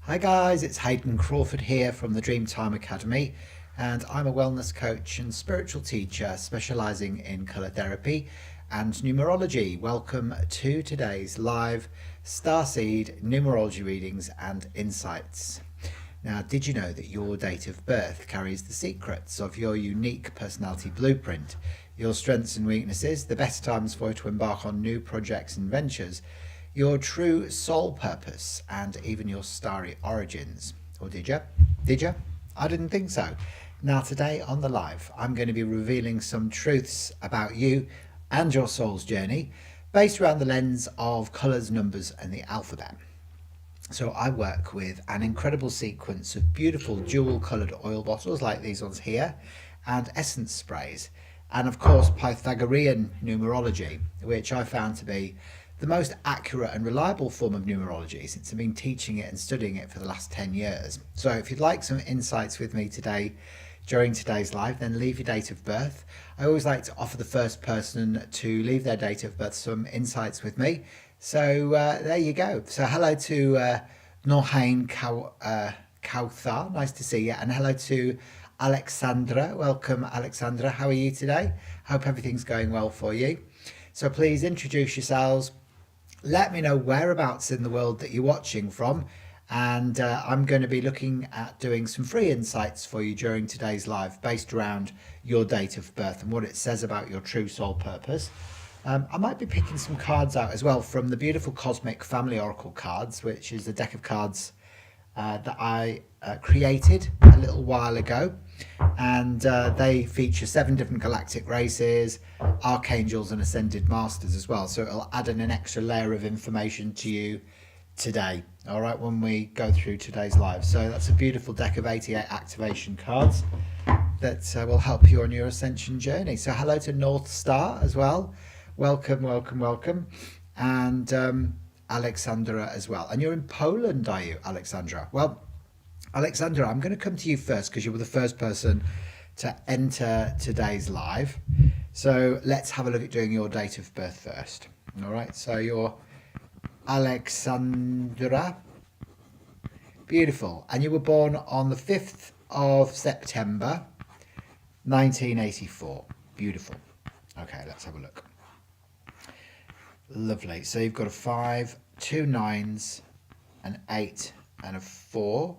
Hi guys, it's Hayden Crawford here from the Dreemtime Academy, and I'm a wellness coach and spiritual teacher specializing in colour therapy and numerology. Welcome to today's live Starseed Numerology Readings and Insights. Now, did you know that your date of birth carries the secrets of your unique personality blueprint, your strengths and weaknesses, the best times for you to embark on new projects and ventures, your true soul purpose, and even your starry origins? Or did you? Did you? I didn't think so. Now today on the live, I'm going to be revealing some truths about you and your soul's journey based around the lens of colours, numbers and the alphabet. So I work with an incredible sequence of beautiful dual coloured oil bottles like these ones here, and essence sprays, and of course Pythagorean numerology, which I found to be the most accurate and reliable form of numerology since I've been teaching it and studying it for the last 10 years. So if you'd like some insights with me today during today's live, then leave your date of birth. I always like to offer the first person to leave their date of birth some insights with me. So there you go. So hello to Norhain Kauthar, nice to see you, and hello to Alexandra. Welcome Alexandra, how are you today? Hope everything's going well for you. So please introduce yourselves. Let me know whereabouts in the world that you're watching from, and I'm going to be looking at doing some free insights for you during today's live based around your date of birth and what it says about your true soul purpose. I might be picking some cards out as well from the beautiful Cosmic Family Oracle cards, which is a deck of cards that I created a little while ago, and they feature 7 different galactic races, archangels and ascended masters as well, so it'll add in an extra layer of information to you today, all right, when we go through today's live. So that's a beautiful deck of 88 activation cards that will help you on your ascension journey. So hello to North Star as well, welcome, and Alexandra as well. And you're in Poland, are you, Alexandra? Well, Alexandra, I'm going to come to you first because you were the first person to enter today's live. So let's have a look at doing your date of birth first. All right, so you're Alexandra. Beautiful. And you were born on the 5th of September, 1984. Beautiful. Okay, let's have a look. Lovely. So you've got a 5, 2 9s, an 8 and a 4.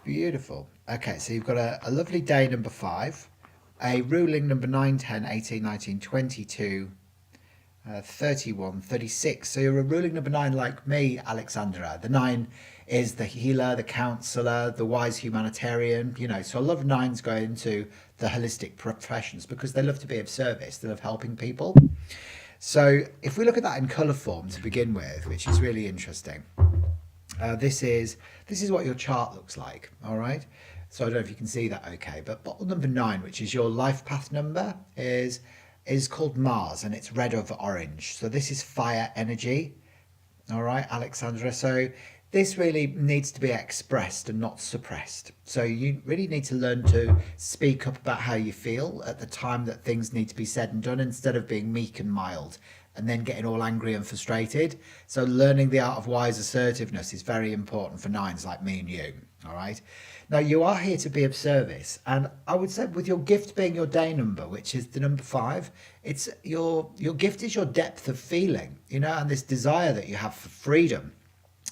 Beautiful. Okay, so you've got a lovely day number 5, a ruling number 9, 10, 18, 19, 22, 31, 36. So you're a ruling number 9 like me, Alexandra. The 9 is the healer, the counselor, the wise humanitarian, you know. So a lot of 9s go into the holistic professions because they love to be of service, they love helping people. So if we look at that in colour form to begin with, which is really interesting, this is what your chart looks like, all right? So I don't know if you can see that okay, but bottle number 9, which is your life path number, is called Mars, and it's red over orange. So this is fire energy, all right, Alexandra? So this really needs to be expressed and not suppressed. So you really need to learn to speak up about how you feel at the time that things need to be said and done, instead of being meek and mild and then getting all angry and frustrated. So learning the art of wise assertiveness is very important for 9s like me and you, all right? Now, you are here to be of service, and I would say with your gift being your day number, which is the number 5, it's your gift is your depth of feeling, you know, and this desire that you have for freedom.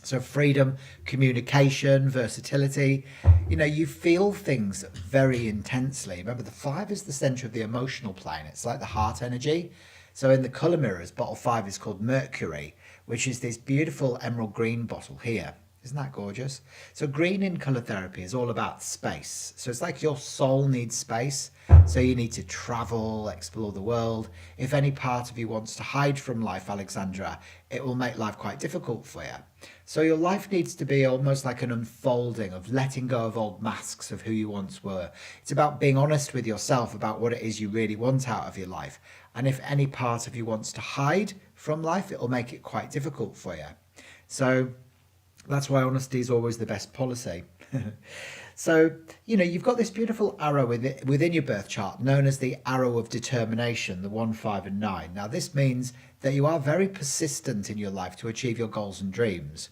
So freedom, communication, versatility, you know, you feel things very intensely. Remember, the 5 is the center of the emotional plane. It's like the heart energy. So in the color mirrors, bottle 5 is called Mercury, which is this beautiful emerald green bottle here. Isn't that gorgeous? So green in color therapy is all about space. So it's like your soul needs space. So you need to travel, explore the world. If any part of you wants to hide from life, Alexandra, it will make life quite difficult for you. So your life needs to be almost like an unfolding of letting go of old masks of who you once were. It's about being honest with yourself about what it is you really want out of your life. And if any part of you wants to hide from life, it will make it quite difficult for you. So that's why honesty is always the best policy. So, you know, you've got this beautiful arrow within your birth chart known as the arrow of determination, the 1, 5 and 9. Now, this means that you are very persistent in your life to achieve your goals and dreams.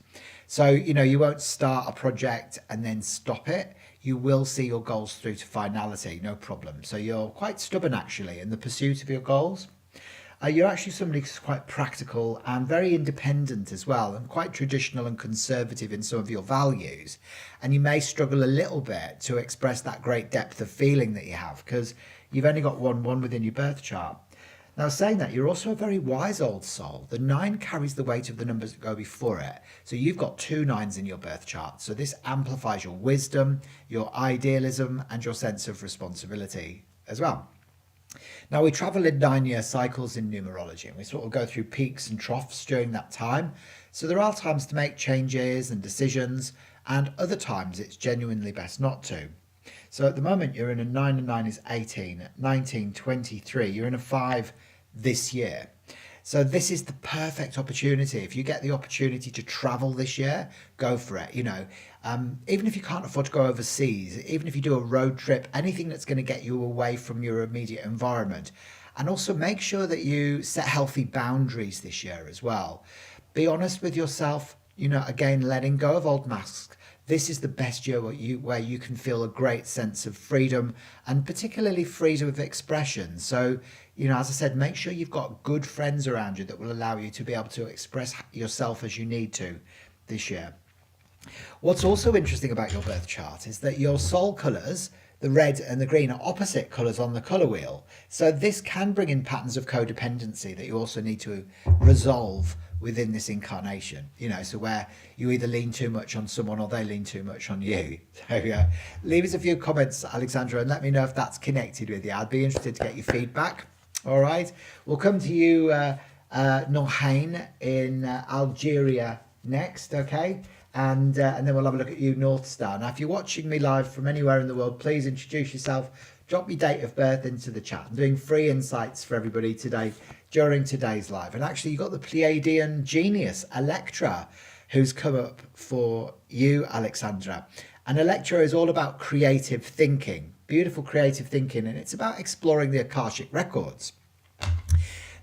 So, you won't start a project and then stop it. You will see your goals through to finality, no problem. So you're quite stubborn actually in the pursuit of your goals. You're actually somebody who's quite practical and very independent as well, and quite traditional and conservative in some of your values. And you may struggle a little bit to express that great depth of feeling that you have because you've only got one within your birth chart. Now, saying that, you're also a very wise old soul. The 9 carries the weight of the numbers that go before it. So you've got 2 9s in your birth chart. So this amplifies your wisdom, your idealism, and your sense of responsibility as well. Now, we travel in 9-year cycles in numerology, and we sort of go through peaks and troughs during that time. So there are times to make changes and decisions, and other times it's genuinely best not to. So at the moment, you're in a 9 and 9 is 18, 19, 23. You're in a 5 this year. So this is the perfect opportunity. If you get the opportunity to travel this year, go for it. Even if you can't afford to go overseas, even if you do a road trip, anything that's going to get you away from your immediate environment. And also make sure that you set healthy boundaries this year as well. Be honest with yourself, again, letting go of old masks. This is the best year where you can feel a great sense of freedom, and particularly freedom of expression. So, as I said, make sure you've got good friends around you that will allow you to be able to express yourself as you need to this year. What's also interesting about your birth chart is that your soul colours, the red and the green, are opposite colours on the colour wheel. So this can bring in patterns of codependency that you also need to resolve within this incarnation, so where you either lean too much on someone or they lean too much on you. So leave us a few comments, Alexandra, and let me know if that's connected with you. I'd be interested to get your feedback. All right, we'll come to you, Nohain in Algeria next, okay? And then we'll have a look at you, North Star. Now, if you're watching me live from anywhere in the world, please introduce yourself. Drop your date of birth into the chat. I'm doing free insights for everybody today during today's live. And actually, you've got the Pleiadian genius, Electra, who's come up for you, Alexandra. And Electra is all about creative thinking, beautiful creative thinking, and it's about exploring the Akashic records.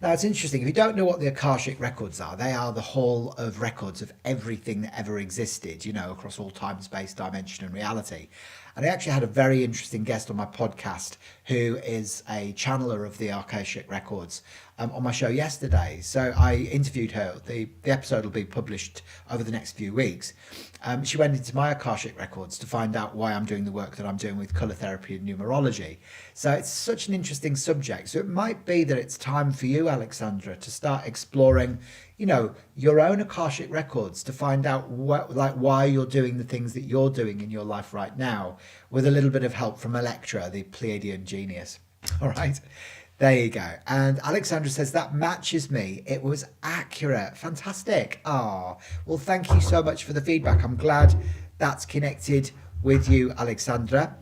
Now, it's interesting. If you don't know what the Akashic records are, they are the hall of records of everything that ever existed, across all time, space, dimension, and reality. And I actually had a very interesting guest on my podcast who is a channeler of the Akashic records on my show yesterday. So I interviewed her. The episode will be published over the next few weeks. She went into my Akashic records to find out why I'm doing the work that I'm doing with colour therapy and numerology. So it's such an interesting subject. So it might be that it's time for you, Alexandra, to start exploring, your own Akashic records to find out why you're doing the things that you're doing in your life right now, with a little bit of help from Electra, the Pleiadian genius. All right. There you go. And Alexandra says, that matches me. It was accurate. Fantastic. Well, thank you so much for the feedback. I'm glad that's connected with you, Alexandra.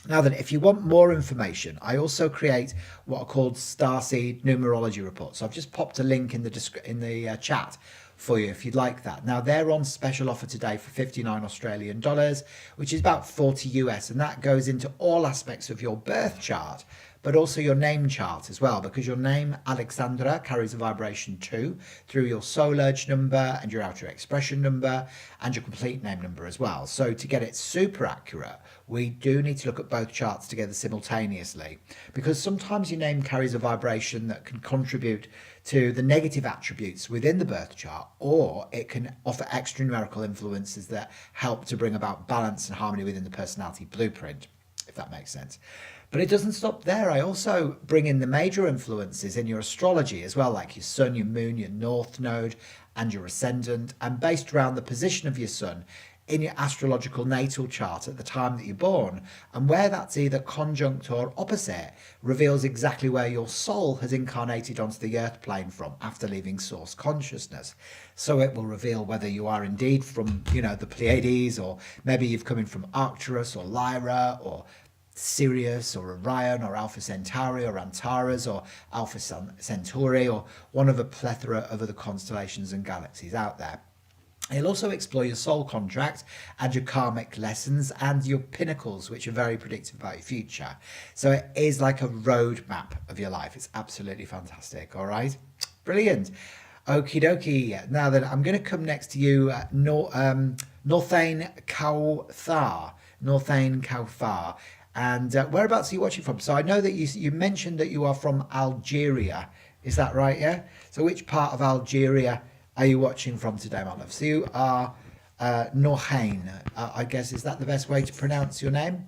Now then, if you want more information, I also create what are called Starseed Numerology Reports. So I've just popped a link in the chat for you if you'd like that. Now they're on special offer today for 59 Australian dollars, which is about 40 US, and that goes into all aspects of your birth chart, but also your name chart as well, because your name, Alexandra, carries a vibration 2 through your soul urge number and your outer expression number and your complete name number as well. So to get it super accurate, we do need to look at both charts together simultaneously, because sometimes your name carries a vibration that can contribute to the negative attributes within the birth chart, or it can offer extra numerical influences that help to bring about balance and harmony within the personality blueprint, if that makes sense. But it doesn't stop there. I also bring in the major influences in your astrology as well, like your sun, your moon, your north node, and your ascendant, and based around the position of your sun in your astrological natal chart at the time that you're born, and where that's either conjunct or opposite reveals exactly where your soul has incarnated onto the earth plane from after leaving source consciousness. So it will reveal whether you are indeed from, the Pleiades, or maybe you've come in from Arcturus or Lyra or Sirius or Orion or Alpha Centauri or Antares or Alpha Centauri, or one of a plethora of other constellations and galaxies out there. It'll also explore your soul contract and your karmic lessons and your pinnacles, which are very predictive about your future. So it is like a roadmap of your life. It's absolutely fantastic. All right. Brilliant. Okie dokie. Now then, I'm going to come next to you, Northane Cowthar. Northane Cowthar. And whereabouts are you watching from? So I know that you mentioned that you are from Algeria. Is that right? Yeah. So which part of Algeria are you watching from today, my love? So you are Northane. I guess, is that the best way to pronounce your name?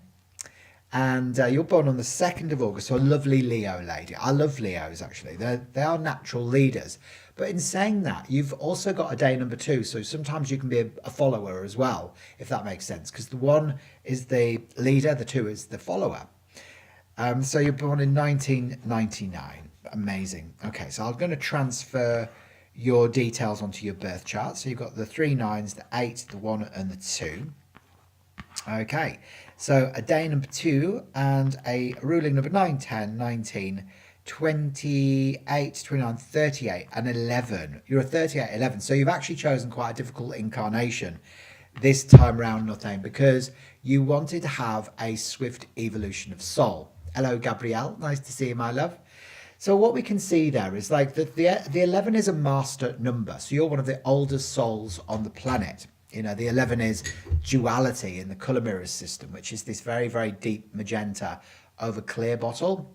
And you're born on the 2nd of August, so a lovely Leo lady. I love Leos, actually. They are natural leaders. But in saying that, you've also got a day number 2, so sometimes you can be a follower as well, if that makes sense, because the 1 is the leader, the 2 is the follower. So you're born in 1999. Amazing. Okay, so I'm going to transfer your details onto your birth chart. So you've got the 3 9s, the 8, the 1 and the 2. Okay, so a day number 2 and a ruling number 9, 10, 19, 28, 29, 38 and 11. You're a 38, 11. So you've actually chosen quite a difficult incarnation this time round, Nothing, because you wanted to have a swift evolution of soul. Hello, Gabrielle. Nice to see you, my love. So what we can see there is like the 11 is a master number. So you're one of the oldest souls on the planet. You know, the 11 is duality in the colour mirrors system, which is this very, very deep magenta over clear bottle.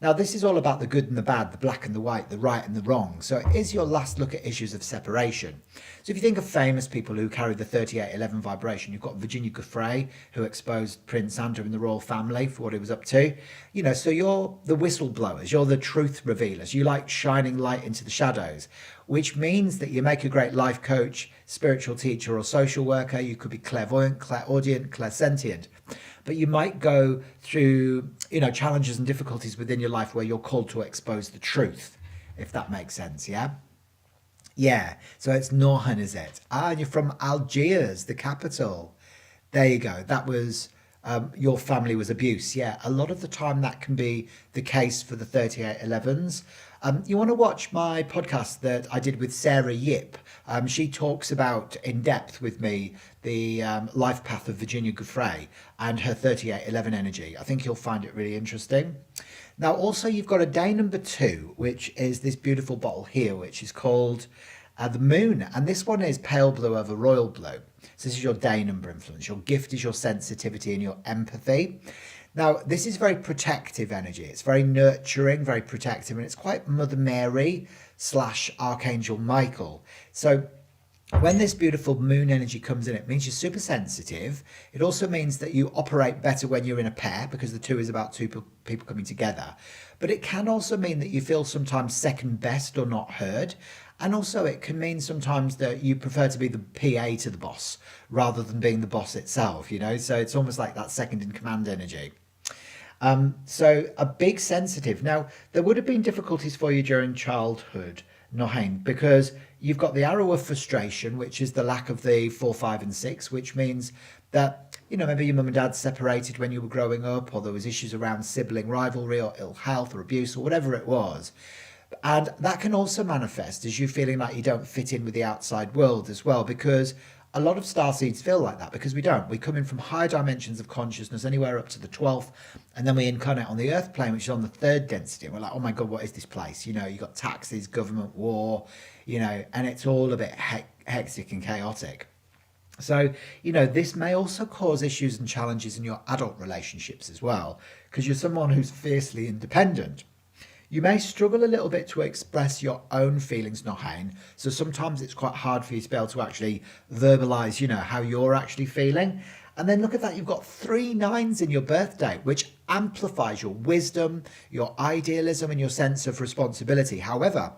Now, this is all about the good and the bad, the black and the white, the right and the wrong. So it is your last look at issues of separation. So if you think of famous people who carry the 3811 vibration, you've got Virginia Giuffre, who exposed Prince Andrew and the royal family for what he was up to. You know, so you're the whistleblowers, you're the truth revealers. You like shining light into the shadows, which means that you make a great life coach, spiritual teacher or social worker. You could be clairvoyant, clairaudient, clairsentient. But you might go through, you know, challenges and difficulties within your life where you're called to expose the truth, if that makes sense, yeah? Yeah, so it's Norhan, is it? Ah, and you're from Algiers, the capital. There you go. That was your family was abuse. Yeah, a lot of the time that can be the case for the 3811s. You want to watch my podcast that I did with Sarah Yip. She talks about in depth with me the life path of Virginia Giuffre and her 3811 energy. I think you'll find it really interesting. Now, also, you've got a day number 2, which is this beautiful bottle here, which is called the Moon. And this one is pale blue over royal blue. So this is your day number influence. Your gift is your sensitivity and your empathy. Now, this is very protective energy. It's very nurturing, very protective, and it's quite Mother Mary / Archangel Michael. So when this beautiful moon energy comes in, it means you're super sensitive. It also means that you operate better when you're in a pair, because the 2 is about 2 people coming together. But it can also mean that you feel sometimes second best or not heard. And also it can mean sometimes that you prefer to be the PA to the boss rather than being the boss itself, you know? So it's almost like that second in command energy. So a big sensitive. Now, there would have been difficulties for you during childhood, Nohain, because you've got the arrow of frustration, which is the lack of the 4, 5 and 6, which means that, you know, maybe your mum and dad separated when you were growing up, or there was issues around sibling rivalry or ill health or abuse or whatever it was. And that can also manifest as you feeling like you don't fit in with the outside world as well, because a lot of starseeds feel like that, because we don't. We come in from higher dimensions of consciousness, anywhere up to the 12th, and then we incarnate on the earth plane, which is on the 3rd density. And we're like, oh my God, what is this place? You know, you got taxes, government, war, you know, and it's all a bit hectic and chaotic. So, you know, this may also cause issues and challenges in your adult relationships as well, because you're someone who's fiercely independent. You may struggle a little bit to express your own feelings, Nohain. So sometimes it's quite hard for you to be able to actually verbalize, you know, how you're actually feeling. And then look at that, you've got 3 9s in your birthday, which amplifies your wisdom, your idealism, and your sense of responsibility. However,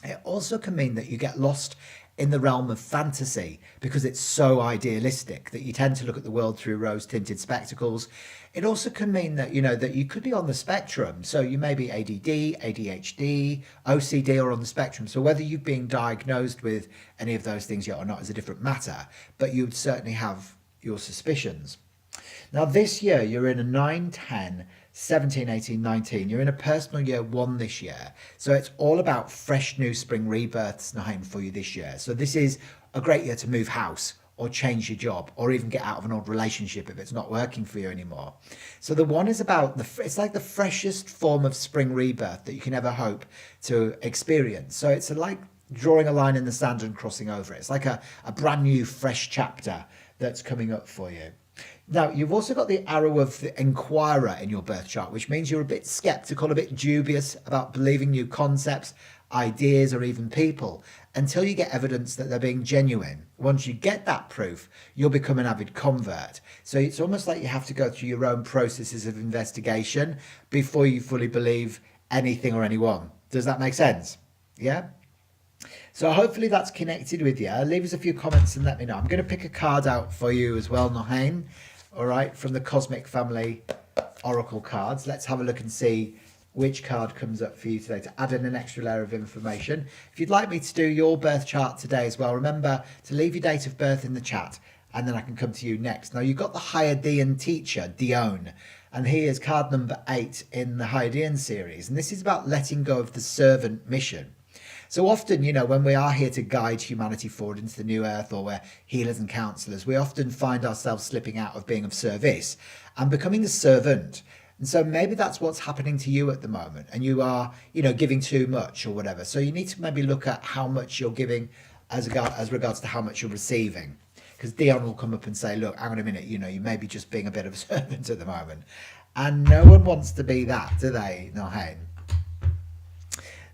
it also can mean that you get lost in the realm of fantasy because it's so idealistic that you tend to look at the world through rose-tinted spectacles. It also can mean that, you know, that you could be on the spectrum. So you may be ADD, ADHD, OCD, or on the spectrum. So whether you've been diagnosed with any of those things yet or not is a different matter, but you'd certainly have your suspicions. Now, this year, you're in a 9, 10, 17, 18, 19. You're in a personal year 1 this year. So it's all about fresh new spring rebirths, Naheem, for you this year. So this is a great year to move house or change your job or even get out of an old relationship if it's not working for you anymore. So the 1 is about, it's like the freshest form of spring rebirth that you can ever hope to experience. So it's like drawing a line in the sand and crossing over it. It's like a brand new, fresh chapter that's coming up for you. Now, you've also got the arrow of the inquirer in your birth chart, which means you're a bit skeptical, a bit dubious about believing new concepts, ideas, or even people until you get evidence that they're being genuine. Once you get that proof, you'll become an avid convert. So it's almost like you have to go through your own processes of investigation before you fully believe anything or anyone. Does that make sense? Yeah? So hopefully that's connected with you. Leave us a few comments and let me know. I'm going to pick a card out for you as well, Nohain. All right, from the Cosmic Family Oracle cards. Let's have a look and see which card comes up for you today to add in an extra layer of information. If you'd like me to do your birth chart today as well, remember to leave your date of birth in the chat and then I can come to you next. Now, you've got the Hayadean teacher, Dion, and he is card number 8 in the Hayadean series. And this is about letting go of the servant mission. So often, you know, when we are here to guide humanity forward into the new earth, or we're healers and counselors, we often find ourselves slipping out of being of service and becoming the servant. And so maybe that's what's happening to you at the moment, and you are, you know, giving too much or whatever. So you need to maybe look at how much you're giving as regards to how much you're receiving. Because Dion will come up and say, look, hang on a minute, you know, you may be just being a bit of a servant at the moment. And no one wants to be that, do they, Nohain?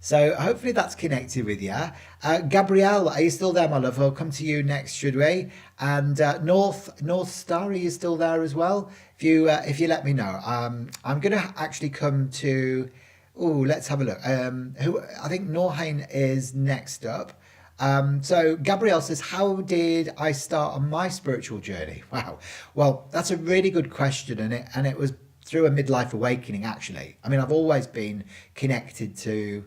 So hopefully that's connected with you. Gabrielle, are you still there, my love? I'll come to you next, should we? And North Star, are you still there as well? If you let me know. I'm going to actually come to... Oh, let's have a look. I think Norhain is next up. So Gabrielle says, how did I start on my spiritual journey? Wow. Well, that's a really good question. And it was through a midlife awakening, actually. I mean, I've always been connected to...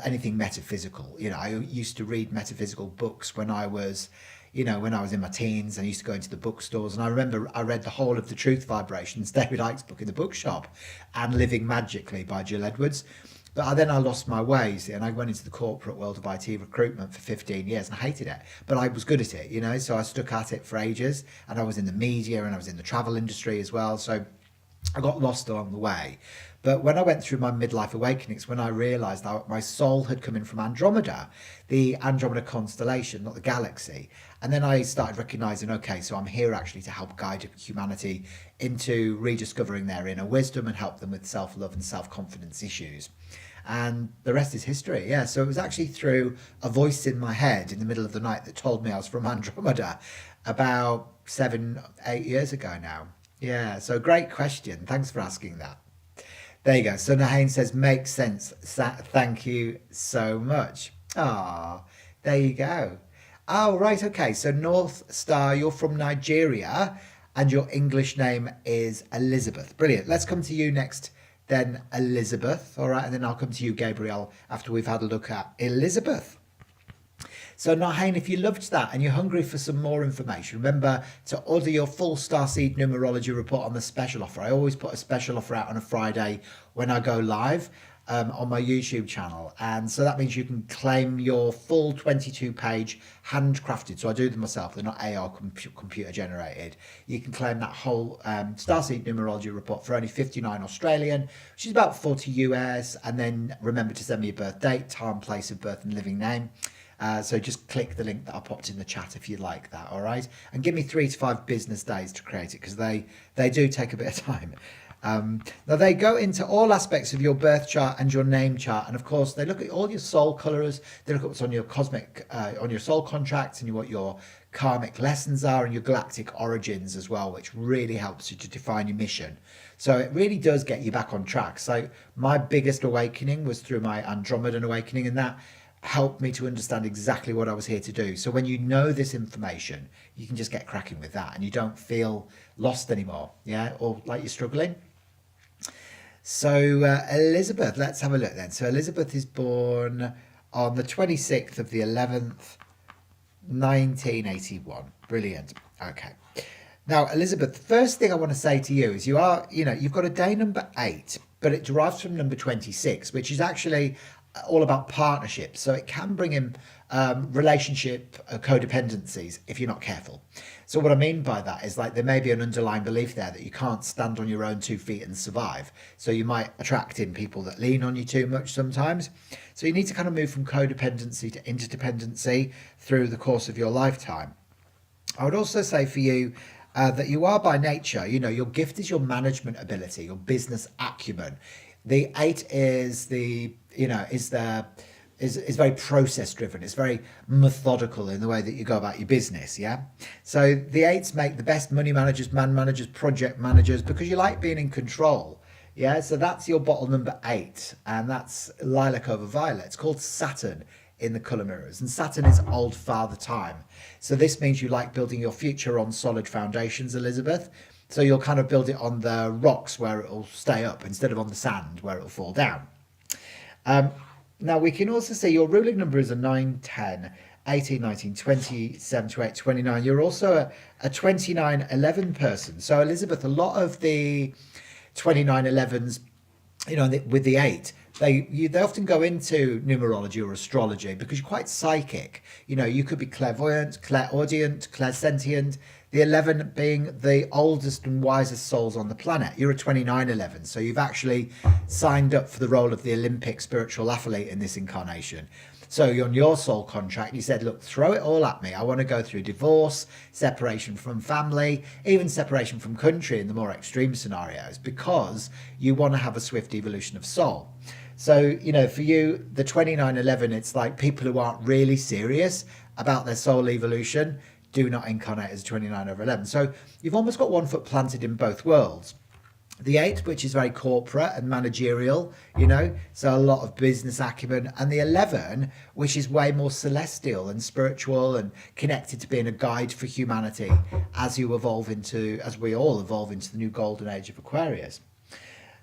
anything metaphysical. You know, I used to read metaphysical books when I was in my teens. I used to go into the bookstores, and I remember I read the whole of The Truth Vibrations, David Icke's book, in the bookshop, and Living Magically by Jill Edwards. But then I lost my ways, and I went into the corporate world of IT recruitment for 15 years, and I hated it. But I was good at it, you know, so I stuck at it for ages, and I was in the media, and I was in the travel industry as well. So I got lost along the way. But when I went through my midlife awakenings, when I realised that my soul had come in from Andromeda, the Andromeda constellation, not the galaxy. And then I started recognising, okay, so I'm here actually to help guide humanity into rediscovering their inner wisdom and help them with self-love and self-confidence issues. And the rest is history. Yeah, so it was actually through a voice in my head in the middle of the night that told me I was from Andromeda about 7-8 years ago now. Yeah, so great question. Thanks for asking that. There you go. So Nahain says, makes sense. Thank you so much. Ah, there you go. Oh, right. Okay. So North Star, you're from Nigeria and your English name is Elizabeth. Brilliant. Let's come to you next then, Elizabeth. All right. And then I'll come to you, Gabrielle, after we've had a look at Elizabeth. So Nahain, if you loved that and you're hungry for some more information, remember to order your full Starseed Numerology Report on the special offer. I always put a special offer out on a Friday when I go live on my YouTube channel. And so that means you can claim your full 22-page handcrafted. So I do them myself. They're not AI computer generated. You can claim that whole Starseed Numerology Report for only 59 Australian, which is about 40 US. And then remember to send me your birth date, time, place of birth and living name. So just click the link that I popped in the chat if you like that, all right? And give me 3 to 5 business days to create it, because they do take a bit of time. Now they go into all aspects of your birth chart and your name chart, and of course they look at all your soul colors. They look at what's on your cosmic, on your soul contracts, and what your karmic lessons are, and your galactic origins as well, which really helps you to define your mission. So it really does get you back on track. So my biggest awakening was through my Andromedan awakening, and that helped me to understand exactly what I was here to do. So when you know this information, you can just get cracking with that and you don't feel lost anymore, yeah, or like you're struggling. So Elizabeth, let's have a look then. So Elizabeth is born on the 26th of the 11th, 1981. Brilliant. Okay. Now, Elizabeth, the first thing I want to say to you is you've got a day number 8, but it derives from number 26, which is actually all about partnerships. So it can bring in relationship codependencies if you're not careful. So what I mean by that is like there may be an underlying belief there that you can't stand on your own 2 feet and survive. So you might attract in people that lean on you too much sometimes. So you need to kind of move from codependency to interdependency through the course of your lifetime. I would also say for you that you are by nature, your gift is your management ability, your business acumen. The 8 is is very process driven. It's very methodical in the way that you go about your business. Yeah. So the 8s make the best money managers, man managers, project managers, because you like being in control. Yeah. So that's your bottle number 8, and that's lilac over violet. It's called Saturn in the color mirrors, and Saturn is old father time. So this means you like building your future on solid foundations, Elizabeth. So you'll kind of build it on the rocks where it'll stay up instead of on the sand where it'll fall down. Now we can also see your ruling number is a 9, 10, 18, 19, 20, 7, 28, 29. You're also a 29, 11 person. So Elizabeth, a lot of the 29, 11s, with the 8, they often go into numerology or astrology because you're quite psychic. You could be clairvoyant, clairaudient, clairsentient. The 11 being the oldest and wisest souls on the planet. You're a 2911, so you've actually signed up for the role of the Olympic spiritual athlete in this incarnation. So on your soul contract, you said, look, throw it all at me. I want to go through divorce, separation from family, even separation from country in the more extreme scenarios, because you want to have a swift evolution of soul. So, for you, the 2911, it's like people who aren't really serious about their soul evolution do not incarnate as 29/11. So you've almost got one foot planted in both worlds. The 8, which is very corporate and managerial, so a lot of business acumen, and the 11, which is way more celestial and spiritual and connected to being a guide for humanity as we all evolve into the new golden age of Aquarius.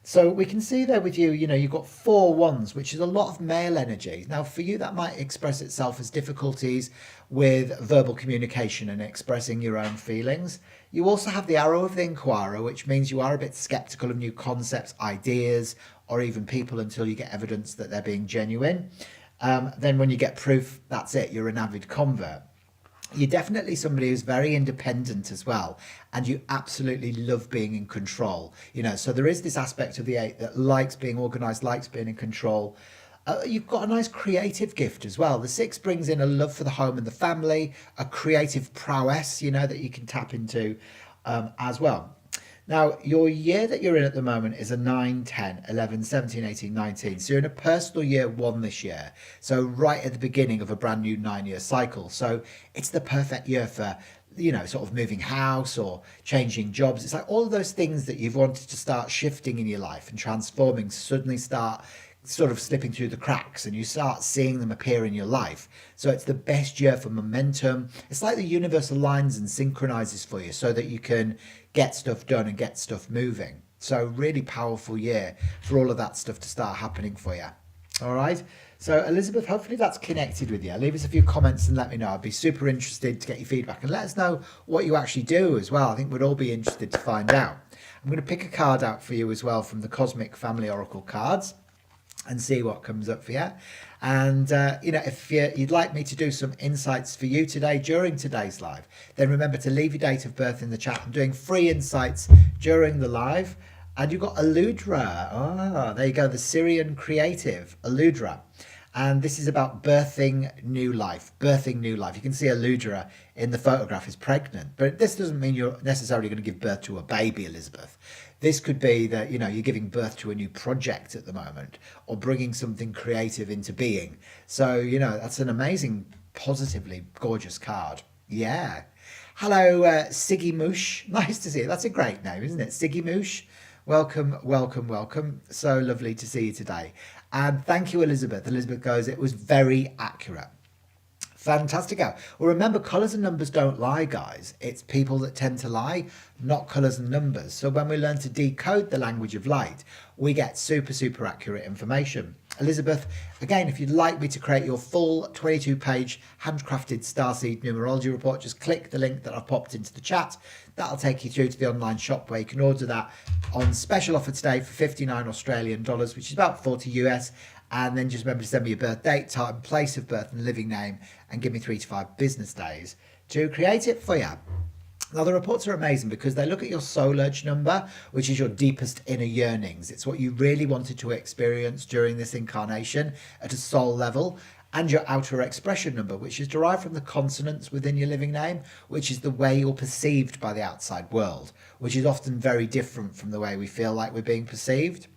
So we can see there with you, you've got 4 wands, which is a lot of male energy. Now, for you, that might express itself as difficulties with verbal communication and expressing your own feelings. You also have the arrow of the inquirer, which means you are a bit skeptical of new concepts, ideas, or even people until you get evidence that they're being genuine. Then when you get proof, that's it, you're an avid convert. You're definitely somebody who's very independent as well, and you absolutely love being in control. So there is this aspect of the 8 that likes being organized, likes being in control. You've got a nice creative gift as well. The 6 brings in a love for the home and the family, a creative prowess, that you can tap into as well. Now, your year that you're in at the moment is a 9, 10, 11, 17, 18, 19. So you're in a personal year 1 this year. So right at the beginning of a brand new 9-year cycle. So it's the perfect year for, sort of moving house or changing jobs. It's like all of those things that you've wanted to start shifting in your life and transforming suddenly start sort of slipping through the cracks, and you start seeing them appear in your life. So it's the best year for momentum. It's like the universe aligns and synchronizes for you so that you can get stuff done and get stuff moving. So really powerful year for all of that stuff to start happening for you. All right. So Elizabeth, hopefully that's connected with you. Leave us a few comments and let me know. I'd be super interested to get your feedback, and let us know what you actually do as well. I think we'd all be interested to find out. I'm going to pick a card out for you as well from the Cosmic Family Oracle cards and see what comes up for you. And if you'd like me to do some insights for you today during today's live, then remember to leave your date of birth in the chat. I'm doing free insights during the live. And you've got Aludra. There you go, the Syrian creative Aludra. And this is about birthing new life. You can see Aludra in the photograph is pregnant, but this doesn't mean you're necessarily going to give birth to a baby, Elizabeth. This could be that, you're giving birth to a new project at the moment, or bringing something creative into being. So, that's an amazing, positively gorgeous card. Yeah. Hello, Siggy Moosh. Nice to see you. That's a great name, isn't it? Siggy Moosh. Welcome, welcome, welcome. So lovely to see you today. And thank you, Elizabeth. Elizabeth goes, it was very accurate. Fantastic. Well, remember, colours and numbers don't lie, guys. It's people that tend to lie, not colours and numbers. So when we learn to decode the language of light, we get super, super accurate information. Elizabeth, again, if you'd like me to create your full 22-page handcrafted Starseed Numerology Report, just click the link that I've popped into the chat. That'll take you through to the online shop where you can order that on special offer today for $59 Australian, which is about 40 US. And then just remember to send me your birth date, time, place of birth, and living name, and give me 3 to 5 business days to create it for you. Now, the reports are amazing because they look at your soul urge number, which is your deepest inner yearnings. It's what you really wanted to experience during this incarnation at a soul level, and your outer expression number, which is derived from the consonants within your living name, which is the way you're perceived by the outside world, which is often very different from the way we feel like we're being perceived.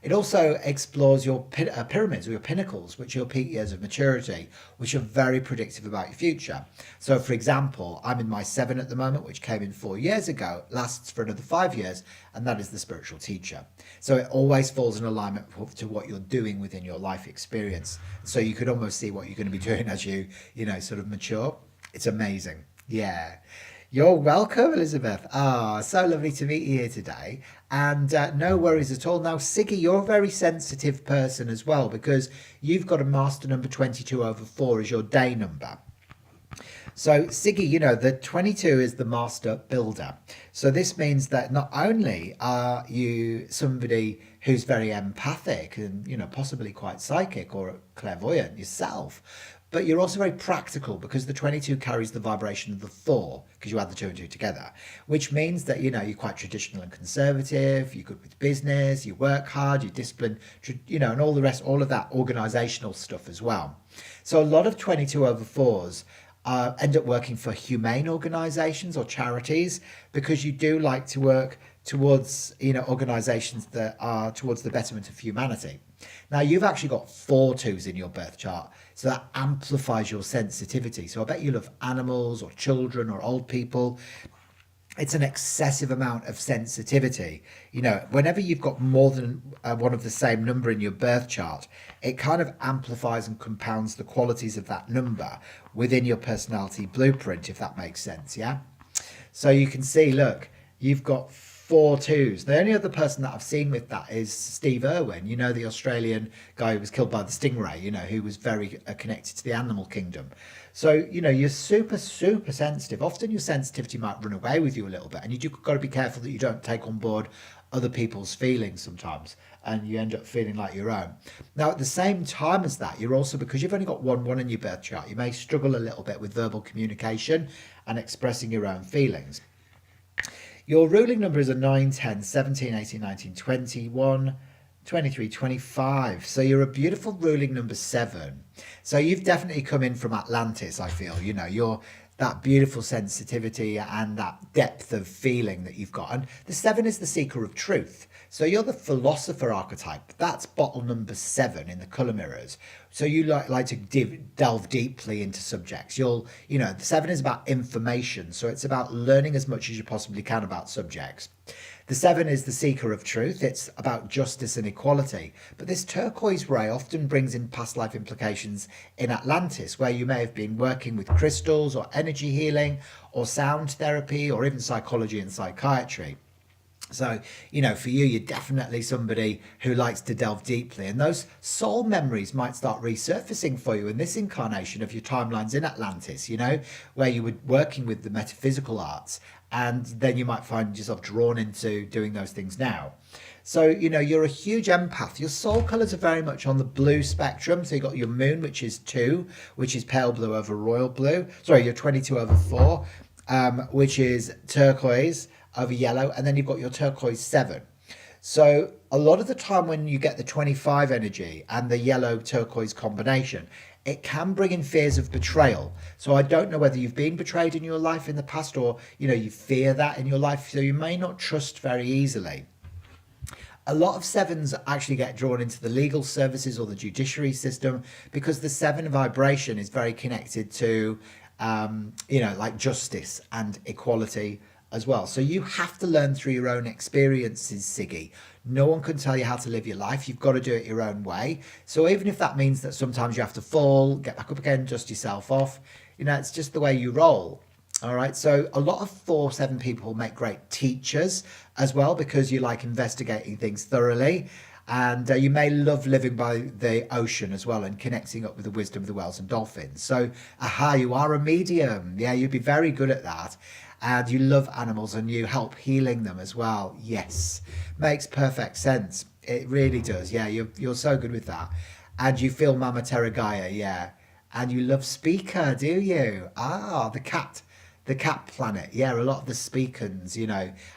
It also explores your pyramids or your pinnacles, which are your peak years of maturity, which are very predictive about your future. So, for example, I'm in my 7 at the moment, which came in 4 years ago, lasts for another 5 years, and that is the spiritual teacher. So it always falls in alignment to what you're doing within your life experience. So you could almost see what you're going to be doing as you sort of mature. It's amazing. Yeah. You're welcome, Elizabeth. So lovely to meet you here today. And no worries at all. Now, Siggy, you're a very sensitive person as well, because you've got a master number 22/4 as your day number. So, Siggy, the 22 is the master builder. So this means that not only are you somebody who's very empathic and, possibly quite psychic or clairvoyant yourself, but you're also very practical because the 22 carries the vibration of the 4 because you add the 2 and 2 together, which means that, you're quite traditional and conservative, you're good with business, you work hard, you're disciplined, and all the rest, all of that organizational stuff as well. So a lot of 22/4s end up working for humane organizations or charities because you do like to work towards organizations that are towards the betterment of humanity. Now, you've actually got 4 2s in your birth chart, so that amplifies your sensitivity. So I bet you love animals or children or old people. It's an excessive amount of sensitivity. Whenever you've got more than one of the same number in your birth chart, it kind of amplifies and compounds the qualities of that number within your personality blueprint, if that makes sense, yeah? So you can see, look, you've got 4 2s. The only other person that I've seen with that is Steve Irwin, the Australian guy who was killed by the stingray, who was very connected to the animal kingdom. So, you're super, super sensitive. Often your sensitivity might run away with you a little bit, and you've got to be careful that you don't take on board other people's feelings sometimes, and you end up feeling like your own. Now, at the same time as that, you're also, because you've only got 1 1 in your birth chart, you may struggle a little bit with verbal communication and expressing your own feelings. Your ruling number is a 9, 10, 17, 18, 19, 21, 23, 25. So you're a beautiful ruling number 7. So you've definitely come in from Atlantis, I feel. You're that beautiful sensitivity and that depth of feeling that you've got. And the 7 is the seeker of truth. So you're the philosopher archetype. That's bottle number 7 in the colour mirrors. So you like to delve deeply into subjects. The 7 is about information. So it's about learning as much as you possibly can about subjects. The 7 is the seeker of truth. It's about justice and equality. But this turquoise ray often brings in past life implications in Atlantis, where you may have been working with crystals or energy healing or sound therapy or even psychology and psychiatry. So, for you, you're definitely somebody who likes to delve deeply, and those soul memories might start resurfacing for you in this incarnation of your timelines in Atlantis, where you were working with the metaphysical arts, and then you might find yourself drawn into doing those things now. So, you're a huge empath. Your soul colours are very much on the blue spectrum. So you've got your moon, which is 2, which is pale blue over royal blue. Sorry, you're 22/4, which is turquoise over yellow, and then you've got your turquoise 7. So a lot of the time when you get the 25 energy and the yellow turquoise combination, it can bring in fears of betrayal. So I don't know whether you've been betrayed in your life in the past, or you fear that in your life, so you may not trust very easily. A lot of 7s actually get drawn into the legal services or the judiciary system because the 7 vibration is very connected to like justice and equality as well. So you have to learn through your own experiences, Siggy. No one can tell you how to live your life. You've got to do it your own way. So even if that means that sometimes you have to fall, get back up again, dust yourself off, it's just the way you roll. All right. So a lot of 4/7 people make great teachers as well because you like investigating things thoroughly. And you may love living by the ocean as well and connecting up with the wisdom of the whales and dolphins. So, you are a medium. Yeah, you'd be very good at that. And you love animals and you help healing them as well. Yes, makes perfect sense. It really does. Yeah, you're so good with that. And you feel Mama Terragaya, yeah. And you love Speaker, do you? Ah, the cat planet. Yeah, a lot of the Speakers,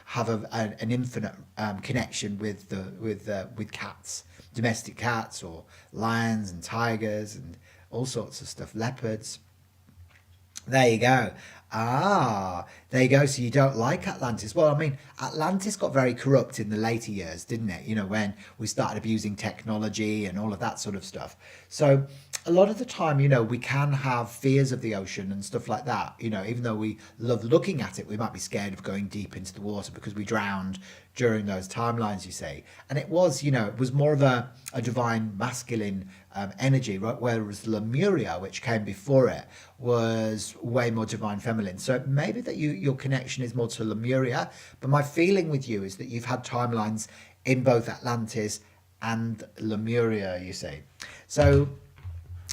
have an infinite connection with with cats, domestic cats or lions and tigers and all sorts of stuff, leopards. There you go. Ah, there you go. So you don't like Atlantis. Well, I mean, Atlantis got very corrupt in the later years, didn't it? When we started abusing technology and all of that sort of stuff. So a lot of the time, we can have fears of the ocean and stuff like that. Even though we love looking at it, we might be scared of going deep into the water because we drowned during those timelines, you see. And it was more of a divine masculine energy, right? Whereas Lemuria, which came before it, was way more divine feminine. So maybe that your connection is more to Lemuria, but my feeling with you is that you've had timelines in both Atlantis and Lemuria, you see. So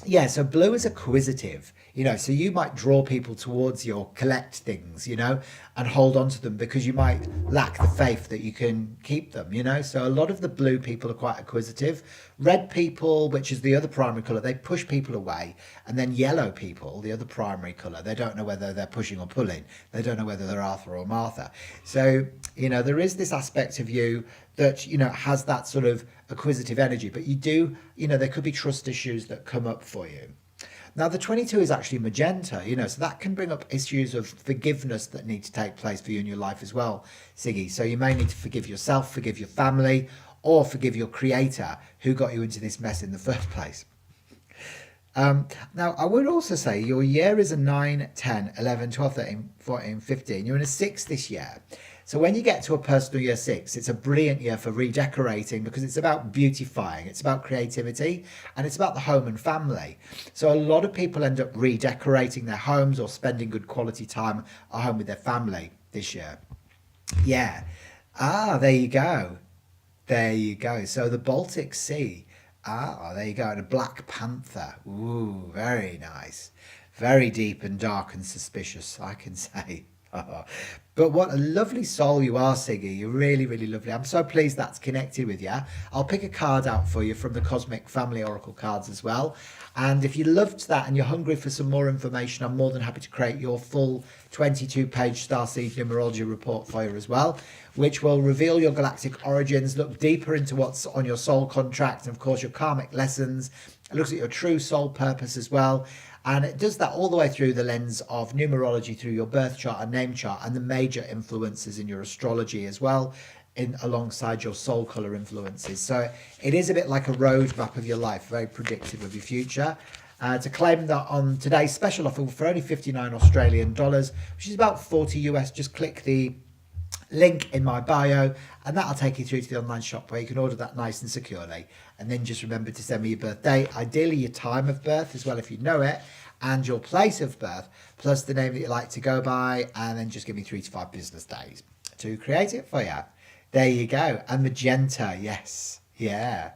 yeah, so blue is acquisitive, so you might draw people towards you or collect things, and hold on to them because you might lack the faith that you can keep them. So a lot of the blue people are quite acquisitive. Red people, which is the other primary colour, they push people away. And then yellow people, the other primary colour, they don't know whether they're pushing or pulling. They don't know whether they're Arthur or Martha. So, there is this aspect of you that, has that sort of acquisitive energy, but you do, there could be trust issues that come up for you. Now, the 22 is actually magenta, so that can bring up issues of forgiveness that need to take place for you in your life as well, Siggy. So you may need to forgive yourself, forgive your family, or forgive your creator who got you into this mess in the first place. Now, I would also say your year is a 9, 10, 11, 12, 13, 14, 15. You're in a 6 this year. So when you get to a personal year 6, it's a brilliant year for redecorating because it's about beautifying, it's about creativity, and it's about the home and family. So a lot of people end up redecorating their homes or spending good quality time at home with their family this year. Yeah. Ah, there you go. There you go. So the Baltic Sea. Ah, there you go. And a Black Panther. Ooh, very nice. Very deep and dark and suspicious, I can say. But what a lovely soul you are, Siggy. You're really, really lovely. I'm so pleased that's connected with you. I'll pick a card out for you from the Cosmic Family Oracle cards as well. And if you loved that and you're hungry for some more information, I'm more than happy to create your full 22-page Starseed Numerology Report for you as well, which will reveal your galactic origins, look deeper into what's on your soul contract, and of course your karmic lessons. It looks at your true soul purpose as well. And it does that all the way through the lens of numerology, through your birth chart and name chart, and the major influences in your astrology as well, alongside your soul color influences. So it is a bit like a roadmap of your life, very predictive of your future. To claim that on today's special offer for only 59 Australian dollars, which is about 40 US, just click the link in my bio and that'll take you through to the online shop where you can order that nice and securely. And then just remember to send me your birthday, ideally your time of birth as well if you know it, and your place of birth, plus the name that you like to go by, and then just give me 3 to 5 business days to create it for you. There you go. And magenta, yes. Yeah.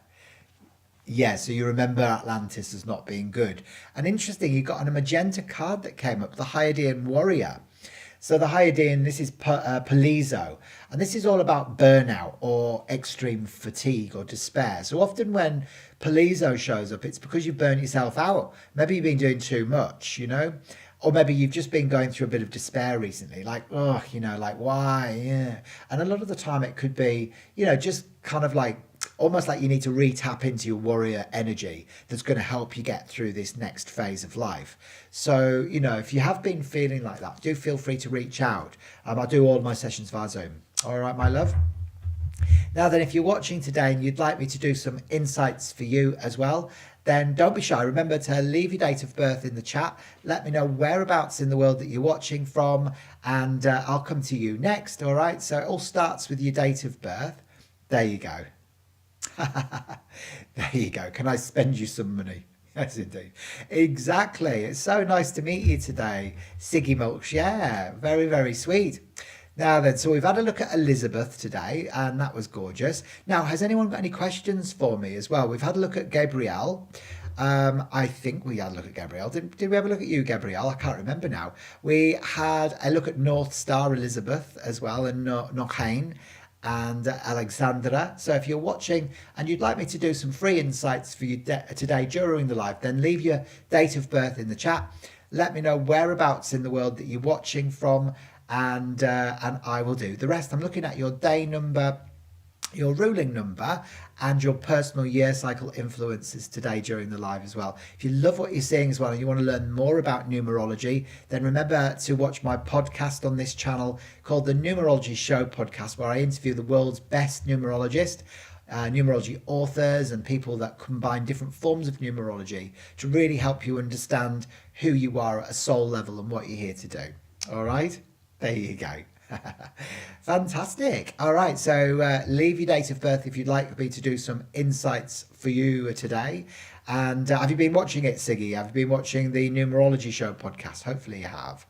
Yeah, so you remember Atlantis as not being good. And interesting, you got a magenta card that came up, the Hydean Warrior. So the Hydean, this is Palizo, and this is all about burnout or extreme fatigue or despair. So often when Palizo shows up, it's because you've burnt yourself out. Maybe you've been doing too much, or maybe you've just been going through a bit of despair recently, like, oh, like why? Yeah. And a lot of the time it could be, just kind of like, almost like you need to re-tap into your warrior energy that's going to help you get through this next phase of life. So, if you have been feeling like that, do feel free to reach out. I do all my sessions via Zoom. All right, my love. Now then, if you're watching today and you'd like me to do some insights for you as well, then don't be shy. Remember to leave your date of birth in the chat. Let me know whereabouts in the world that you're watching from, and I'll come to you next. All right, so it all starts with your date of birth. There you go. There you go. Can I spend you some money? Yes, indeed. Exactly. It's so nice to meet you today, Siggy Mulch. Yeah, very, very sweet. Now then, so we've had a look at Elizabeth today, and that was gorgeous. Now, has anyone got any questions for me as well? We've had a look at Gabrielle. I think we had a look at Gabrielle. Did we have a look at you, Gabrielle? I can't remember now. We had a look at North Star Elizabeth as well, and Nochain. and Alexandra. So if you're watching and you'd like me to do some free insights for you today during the live, then leave your date of birth in the chat. Let me know whereabouts in the world that you're watching from, and I will do the rest. I'm looking at your day number, your ruling number, and your personal year cycle influences today during the live as well. If you love what you're seeing as well and you want to learn more about numerology, then remember to watch my podcast on this channel called the Numerology Show podcast, where I interview the world's best numerologist, numerology authors, and people that combine different forms of numerology to really help you understand who you are at a soul level and what you're here to do. All right, there you go. Fantastic. All right, so leave your date of birth if you'd like me to do some insights for you today. And have you been watching it, Siggy? Have you been watching the Numerology Show podcast? Hopefully you have.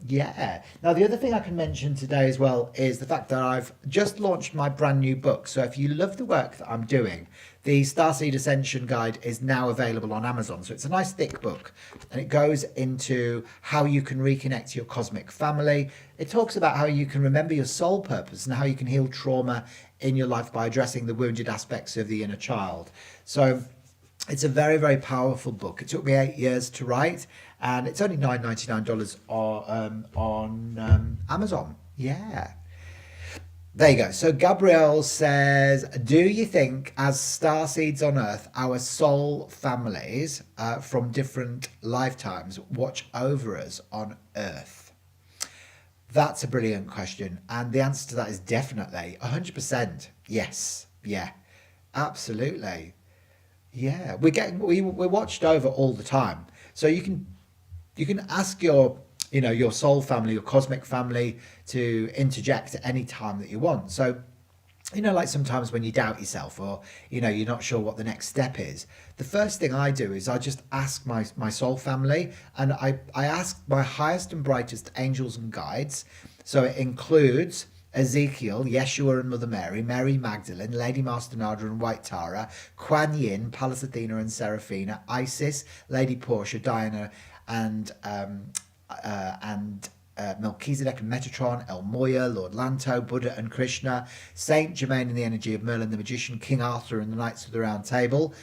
Yeah. Now, the other thing I can mention today as well is the fact that I've just launched my brand new book. So if you love the work that I'm doing, the Starseed Ascension Guide is now available on Amazon. So it's a nice thick book, and it goes into how you can reconnect to your cosmic family. It talks about how you can remember your soul purpose and how you can heal trauma in your life by addressing the wounded aspects of the inner child. So it's a very, very powerful book. It took me 8 years to write, and it's only $9.99 on Amazon. Yeah. There you go. So Gabrielle says, do you think as starseeds on Earth, our soul families from different lifetimes watch over us on Earth? That's a brilliant question. And the answer to that is definitely 100%. Yes. Yeah, absolutely. Yeah, we're watched over all the time. So you can ask your your soul family, your cosmic family, to interject at any time that you want. So like sometimes when you doubt yourself, or you're not sure what the next step is, the first thing I do is I just ask my soul family, and I ask my highest and brightest angels and guides. So it includes Ezekiel, Yeshua and Mother Mary, Mary Magdalene, Lady Master Nada and White Tara, Kuan Yin, Pallas Athena and Seraphina, Isis, Lady Portia, Diana, and Melchizedek and Metatron, El Moya, Lord Lanto, Buddha and Krishna, Saint Germain in the energy of Merlin the Magician, King Arthur and the Knights of the Round Table,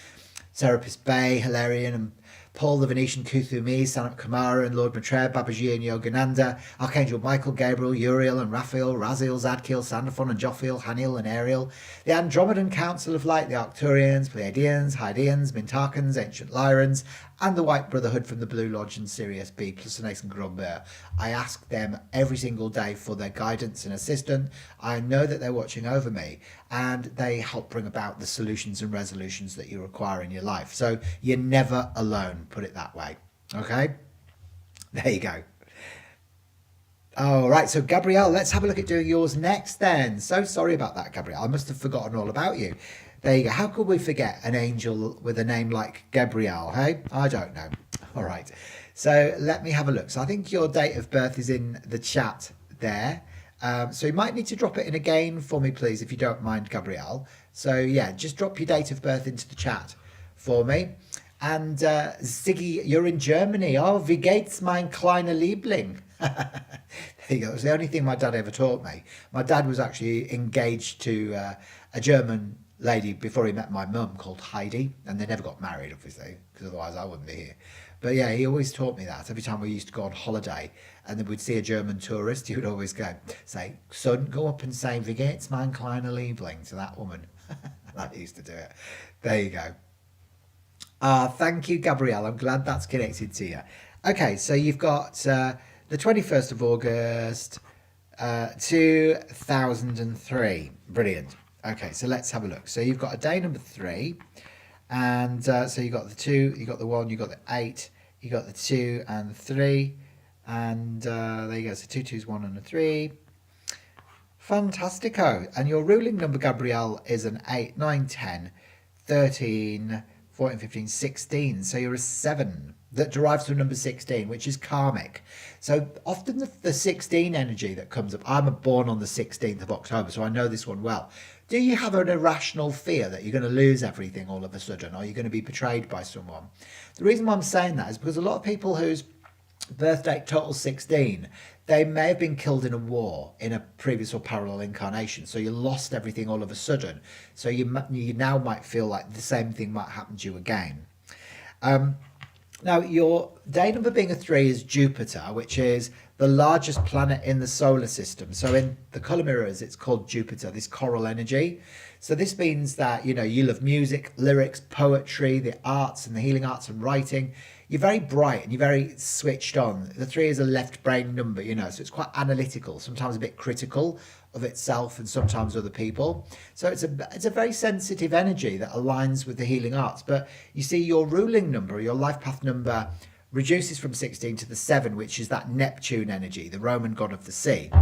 Serapis Bey, Hilarion and Paul the Venetian, Kuthumi, Sanat Kumara and Lord Maitreya, Babaji and Yogananda, Archangel Michael, Gabriel, Uriel and Raphael, Raziel, Zadkiel, Sandalphon and Jophiel, Haniel and Ariel, the Andromedan Council of Light, the Arcturians, Pleiadians, Hydeans, Mintarchans, Ancient Lyrans, and the White Brotherhood from the Blue Lodge and Sirius B, plus an Ace and Grumber. I ask them every single day for their guidance and assistance. I know that they're watching over me, and they help bring about the solutions and resolutions that you require in your life. So you're never alone, put it that way. Okay? There you go. All right, so Gabrielle, let's have a look at doing yours next then. So sorry about that, Gabrielle. I must have forgotten all about you. There you go. How could we forget an angel with a name like Gabrielle, hey? I don't know. All right. So let me have a look. So I think your date of birth is in the chat there. So you might need to drop it in again for me, please, if you don't mind, Gabrielle. So yeah, just drop your date of birth into the chat for me. And Siggy, you're in Germany. Oh, wie geht's, mein kleiner Liebling? There you go. It was the only thing my dad ever taught me. My dad was actually engaged to a German lady before he met my mum called Heidi, and they never got married, obviously, because otherwise I wouldn't be here. But yeah, he always taught me that. Every time we used to go on holiday and then we'd see a German tourist, he would always say, son, go up and say, wie geht's, mein kleiner Liebling, to that woman. And I used to do it. There you go. Thank you, Gabrielle. I'm glad that's connected to you. Okay, so you've got the 21st of August, 2003. Brilliant. Okay, so let's have a look. So you've got a day number 3, and so you got the 2, you got the 1, you got the 8, you got the 2 and the 3, and there you go. So 2 2's 1 and a 3. Fantastico. And your ruling number, Gabrielle, is an 8, 9, 10, 13, 14, 15, 16. So you're a 7 that derives from number 16, which is karmic. So often the 16 energy that comes up, I'm born on the 16th of October, so I know this one well. Do you have an irrational fear that you're going to lose everything all of a sudden, or you're going to be betrayed by someone? The reason why I'm saying that is because a lot of people whose Birth date total 16. They may have been killed in a war in a previous or parallel incarnation, so you lost everything all of a sudden. So you now might feel like the same thing might happen to you again. Now, your day number being a 3 is Jupiter, which is the largest planet in the solar system. So in the colour mirrors, it's called Jupiter, this coral energy. So this means that, you love music, lyrics, poetry, the arts and the healing arts and writing. You're very bright and you're very switched on. The 3 is a left brain number, so it's quite analytical, sometimes a bit critical of itself and sometimes other people. So it's a very sensitive energy that aligns with the healing arts. But you see, your ruling number, your life path number, reduces from 16 to the 7, which is that Neptune energy, the Roman god of the sea.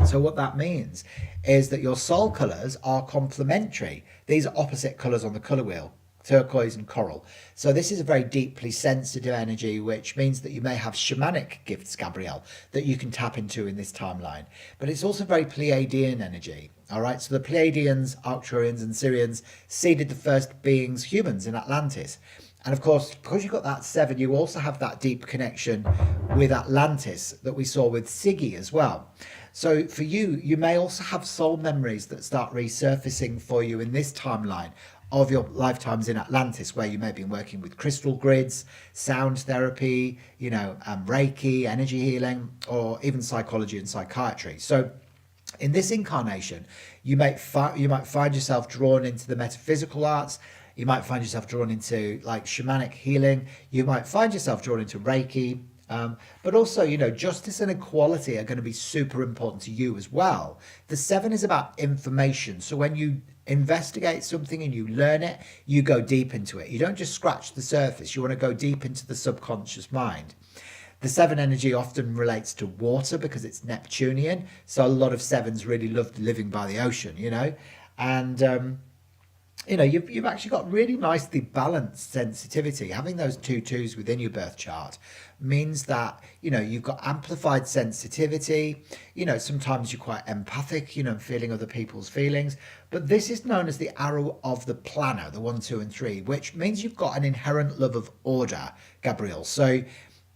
So what that means is that your soul colours are complementary. These are opposite colours on the colour wheel, turquoise and coral. So this is a very deeply sensitive energy, which means that you may have shamanic gifts, Gabrielle, that you can tap into in this timeline. But it's also very Pleiadian energy. All right, so the Pleiadians, Arcturians and Syrians seeded the first beings, humans, in Atlantis. And of course, because you've got that 7, you also have that deep connection with Atlantis that we saw with Siggy as well. So for you, you may also have soul memories that start resurfacing for you in this timeline of your lifetimes in Atlantis, where you may have been working with crystal grids, sound therapy, Reiki, energy healing, or even psychology and psychiatry. So in this incarnation, you might find yourself drawn into the metaphysical arts. You might find yourself drawn into like shamanic healing. You might find yourself drawn into Reiki. But also, justice and equality are going to be super important to you as well. The 7 is about information. So when you investigate something and you learn it, you go deep into it. You don't just scratch the surface. You want to go deep into the subconscious mind. The 7 energy often relates to water because it's Neptunian. So a lot of 7s really love living by the ocean, and you've actually got really nicely balanced sensitivity. Having those 2s within your birth chart means that, you've got amplified sensitivity. Sometimes you're quite empathic, feeling other people's feelings. But this is known as the arrow of the planner, the 1, 2 and 3, which means you've got an inherent love of order, Gabrielle. So,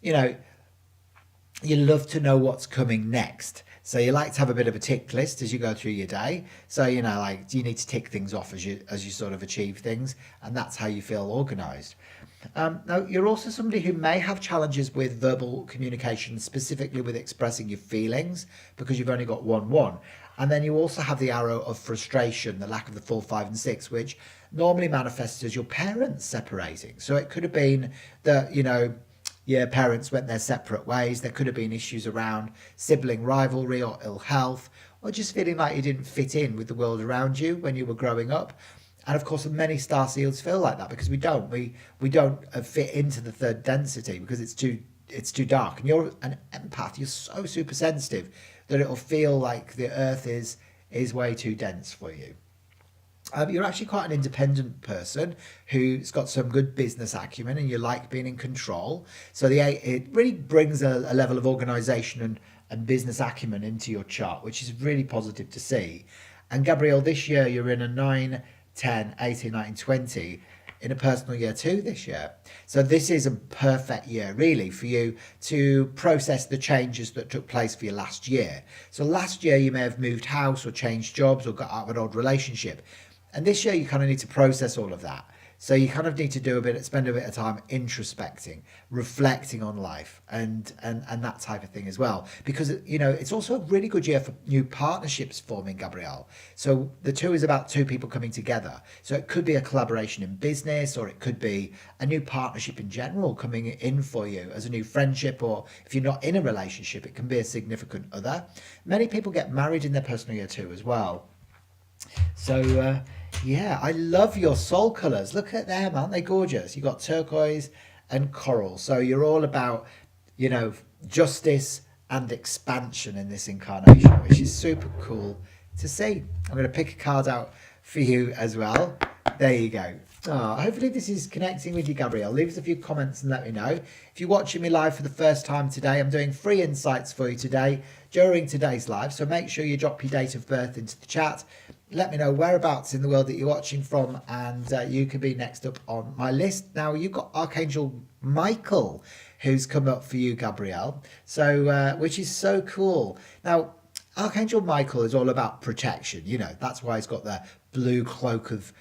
you love to know what's coming next. So you like to have a bit of a tick list as you go through your day. So, you need to tick things off as you sort of achieve things. And that's how you feel organised. Now, you're also somebody who may have challenges with verbal communication, specifically with expressing your feelings, because you've only got 1, 1. And then you also have the arrow of frustration, the lack of the 4, 5 and 6, which normally manifests as your parents separating. So it could have been that, your parents went their separate ways. There could have been issues around sibling rivalry or ill health, or just feeling like you didn't fit in with the world around you when you were growing up. And of course, many Starseeds feel like that because we don't fit into the 3rd density because it's too dark. And you're an empath. You're so super sensitive that it'll feel like the earth is way too dense for you. You're actually quite an independent person who's got some good business acumen and you like being in control. So it really brings a level of organisation and business acumen into your chart, which is really positive to see. And Gabrielle, this year you're in a 9, 10, 18, 19, 20 in a personal year 2 this year. So this is a perfect year really for you to process the changes that took place for you last year. So last year you may have moved house or changed jobs or got out of an old relationship. And this year you kind of need to process all of that. So you kind of need to spend a bit of time introspecting, reflecting on life and that type of thing as well. Because, it's also a really good year for new partnerships forming, Gabrielle. So the 2 is about 2 people coming together. So it could be a collaboration in business, or it could be a new partnership in general coming in for you as a new friendship, or if you're not in a relationship, it can be a significant other. Many people get married in their personal year 2 as well. So, yeah, I love your soul colours. Look at them, aren't they gorgeous? You've got turquoise and coral. So you're all about, justice and expansion in this incarnation, which is super cool to see. I'm going to pick a card out for you as well. There you go. Hopefully this is connecting with you, Gabrielle. Leave us a few comments and let me know. If you're watching me live for the first time today, I'm doing free insights for you today during today's live. So make sure you drop your date of birth into the chat. Let me know whereabouts in the world that you're watching from, and you can be next up on my list. Now, you've got Archangel Michael, who's come up for you, Gabrielle. So, which is so cool. Now, Archangel Michael is all about protection. That's why he's got the blue cloak of,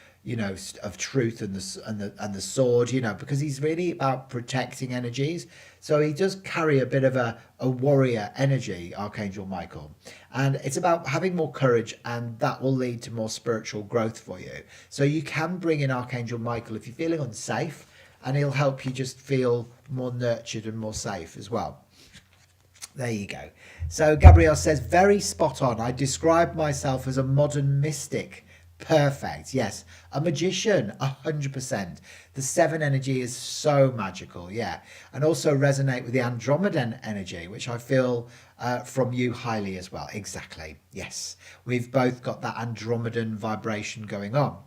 of truth and the sword. Because he's really about protecting energies. So he does carry a bit of a warrior energy, Archangel Michael, and it's about having more courage, and that will lead to more spiritual growth for you. So you can bring in Archangel Michael if you're feeling unsafe, and he'll help you just feel more nurtured and more safe as well. There you go. So Gabrielle says, very spot on. I describe myself as a modern mystic. Perfect. Yes. A magician, 100%. The 7 energy is so magical. Yeah. And also resonate with the Andromedan energy, which I feel from you highly as well. Exactly. Yes. We've both got that Andromedan vibration going on.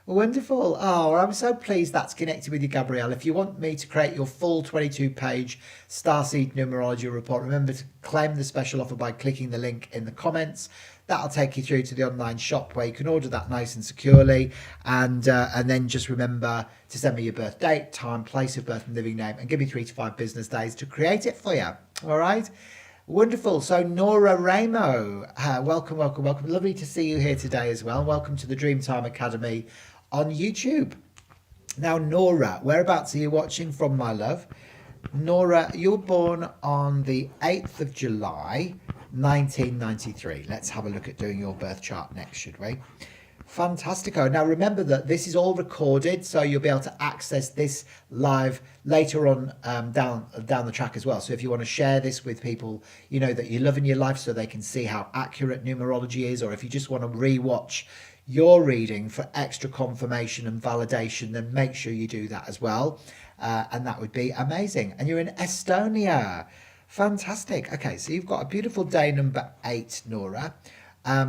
Wonderful. Oh, I'm so pleased that's connected with you, Gabrielle. If you want me to create your full 22-page Starseed Numerology Report, remember to claim the special offer by clicking the link in the comments. That'll take you through to the online shop where you can order that nice and securely. And then just remember to send me your birth date, time, place of birth and living name, and give me 3 to 5 business days to create it for you. All right. Wonderful. So Nora Ramo, welcome. Lovely to see you here today as well. Welcome to the Dreemtime Academy on YouTube. Now, Nora, whereabouts are you watching from, my love? Nora, you're born on the 8th of July, 1993. Let's have a look at doing your birth chart next, should we? Fantastico. Now, remember that this is all recorded, so you'll be able to access this live later on down the track as well. So if you want to share this with people, that you love in your life so they can see how accurate numerology is, or if you just want to re-watch your reading for extra confirmation and validation, then make sure you do that as well. And that would be amazing. And you're in Estonia. Fantastic. Okay, so you've got a beautiful day number 8, Nora.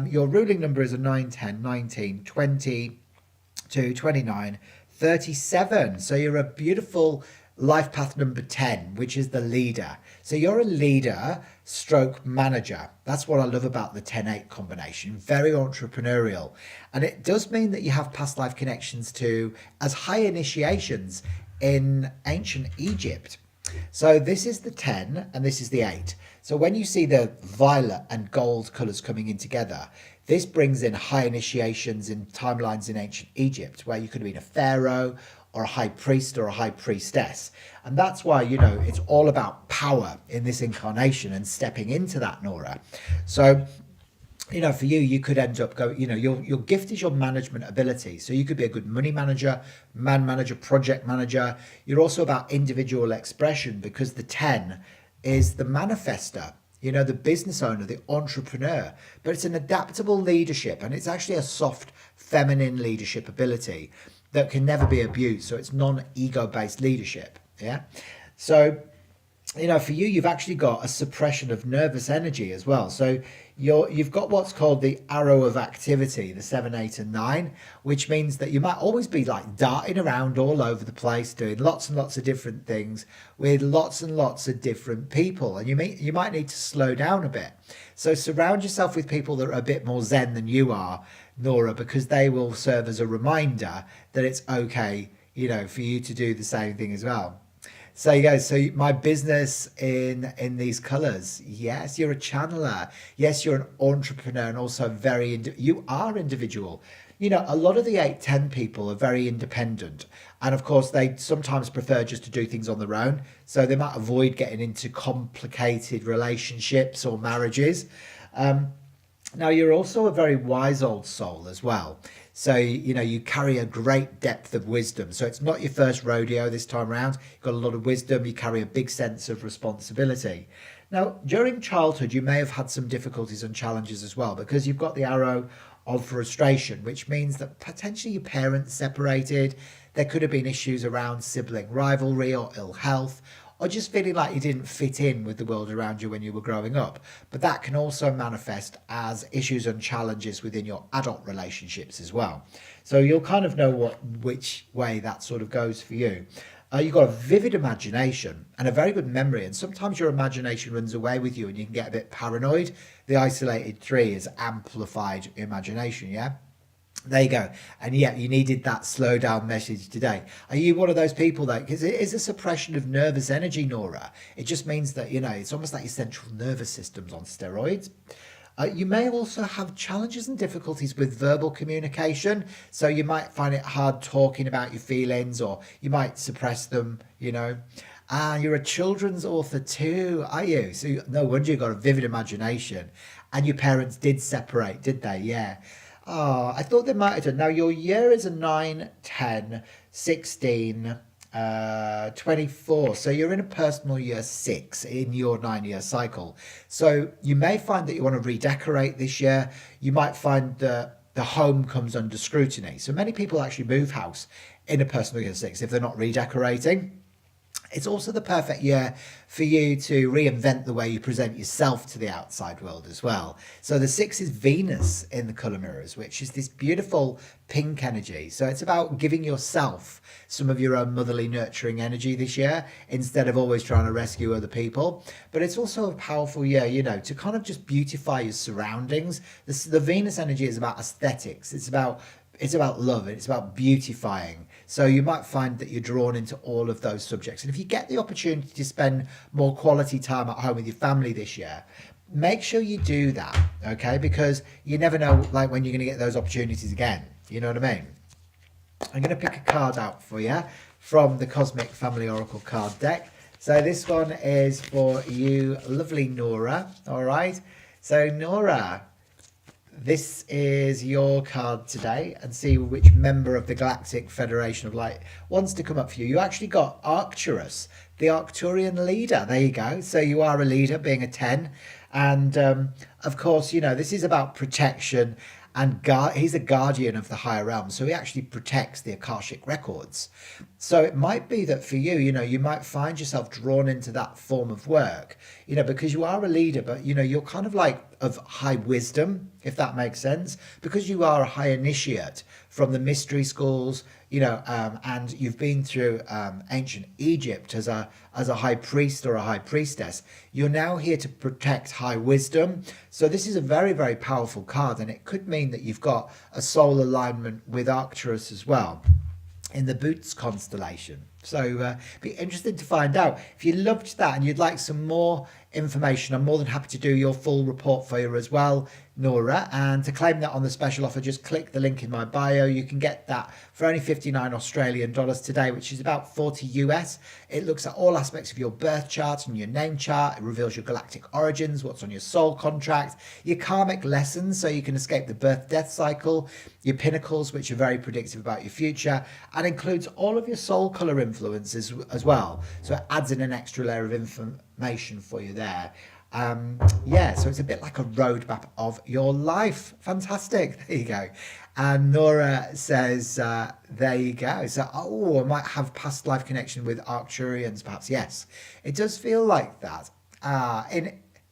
Your ruling number is a 9, 10, 19, 22, 29, 37. So you're a beautiful life path number 10, which is the leader. So you're a leader stroke manager. That's what I love about the 10-8 combination. Very entrepreneurial. And it does mean that you have past life connections to as high initiations in ancient Egypt. So this is the 10 and this is the 8. So when you see the violet and gold colours coming in together, this brings in high initiations in timelines in ancient Egypt, where you could have been a pharaoh or a high priest or a high priestess. And that's why, it's all about power in this incarnation and stepping into that, Nora. So, for you could end up going, your gift is your management ability. So you could be a good money manager, man manager, project manager. You're also about individual expression, because the 10 is the manifester, the business owner, the entrepreneur. But it's an adaptable leadership, and it's actually a soft feminine leadership ability that can never be abused. So it's non-ego based leadership. Yeah. So, for you, you've actually got a suppression of nervous energy as well. So you've got what's called the arrow of activity, the 7, 8 and 9, which means that you might always be like darting around all over the place, doing lots and lots of different things with lots and lots of different people. And you might need to slow down a bit. So surround yourself with people that are a bit more zen than you are, Nora, because they will serve as a reminder that it's okay, for you to do the same thing as well. So you guys, so my business in these colors. Yes, you're a channeler. Yes, you're an entrepreneur, and also you are individual. A lot of the 8-10 people are very independent, and of course they sometimes prefer just to do things on their own. So they might avoid getting into complicated relationships or marriages. Now, you're also a very wise old soul as well. So, you carry a great depth of wisdom. So it's not your first rodeo this time around. You've got a lot of wisdom. You carry a big sense of responsibility. Now, during childhood, you may have had some difficulties and challenges as well, because you've got the arrow of frustration, which means that potentially your parents separated. There could have been issues around sibling rivalry or ill health, or just feeling like you didn't fit in with the world around you when you were growing up. But that can also manifest as issues and challenges within your adult relationships as well. So you'll kind of know which way that sort of goes for you. You've got a vivid imagination and a very good memory, and sometimes your imagination runs away with you and you can get a bit paranoid. The isolated 3 is amplified imagination, yeah? There you go. And yeah, you needed that slow down message today. Are you one of those people that, because it is a suppression of nervous energy, Nora? It just means that, it's almost like your central nervous system's on steroids. You may also have challenges and difficulties with verbal communication. So you might find it hard talking about your feelings, or you might suppress them. You're a children's author too, are you? So no wonder you've got a vivid imagination. And your parents did separate, did they? Yeah. Oh, I thought they might have done. Now, your year is a 9, 10, 16, 24. So you're in a personal year 6 in your 9-year cycle. So you may find that you want to redecorate this year. You might find that the home comes under scrutiny. So many people actually move house in a personal year 6 if they're not redecorating. It's also the perfect year for you to reinvent the way you present yourself to the outside world as well. So the 6 is Venus in the colour mirrors, which is this beautiful pink energy. So it's about giving yourself some of your own motherly nurturing energy this year instead of always trying to rescue other people. But it's also a powerful year, to kind of just beautify your surroundings. The Venus energy is about aesthetics. It's about love, and it's about beautifying. So you might find that you're drawn into all of those subjects. And if you get the opportunity to spend more quality time at home with your family this year, make sure you do that, okay? Because you never know, like, when you're going to get those opportunities again. You know what I mean? I'm going to pick a card out for you from the Cosmic Family Oracle card deck. So this one is for you, lovely Nora. All right. So Nora, this is your card today, and see which member of the Galactic Federation of Light wants to come up for you. You actually got Arcturus, the Arcturian leader. There you go. So you are a leader, being a 10. And of course, this is about protection. And he's a guardian of the higher realm, so he actually protects the Akashic records. So it might be that for you, you might find yourself drawn into that form of work, because you are a leader, but, you're kind of like of high wisdom, if that makes sense, because you are a high initiate from the mystery schools, and you've been through ancient Egypt as a high priest or a high priestess. You're now here to protect high wisdom. So this is a very, very powerful card, and it could mean that you've got a soul alignment with Arcturus as well in the Boots constellation. So be interested to find out. If you loved that and you'd like some more information, I'm more than happy to do your full report for you as well, Nora. And to claim that on the special offer, just click the link in my bio. You can get that for only 59 Australian dollars today, which is about 40 US. It looks at all aspects of your birth chart and your name chart. It reveals your galactic origins, what's on your soul contract, your karmic lessons, so you can escape the birth-death cycle, your pinnacles, which are very predictive about your future, and includes all of your soul color influences as well. So it adds in an extra layer of information for you there. So it's a bit like a roadmap of your life. Fantastic. There you go. And Nora says, there you go. So, I might have past life connection with Arcturians, perhaps. Yes, it does feel like that.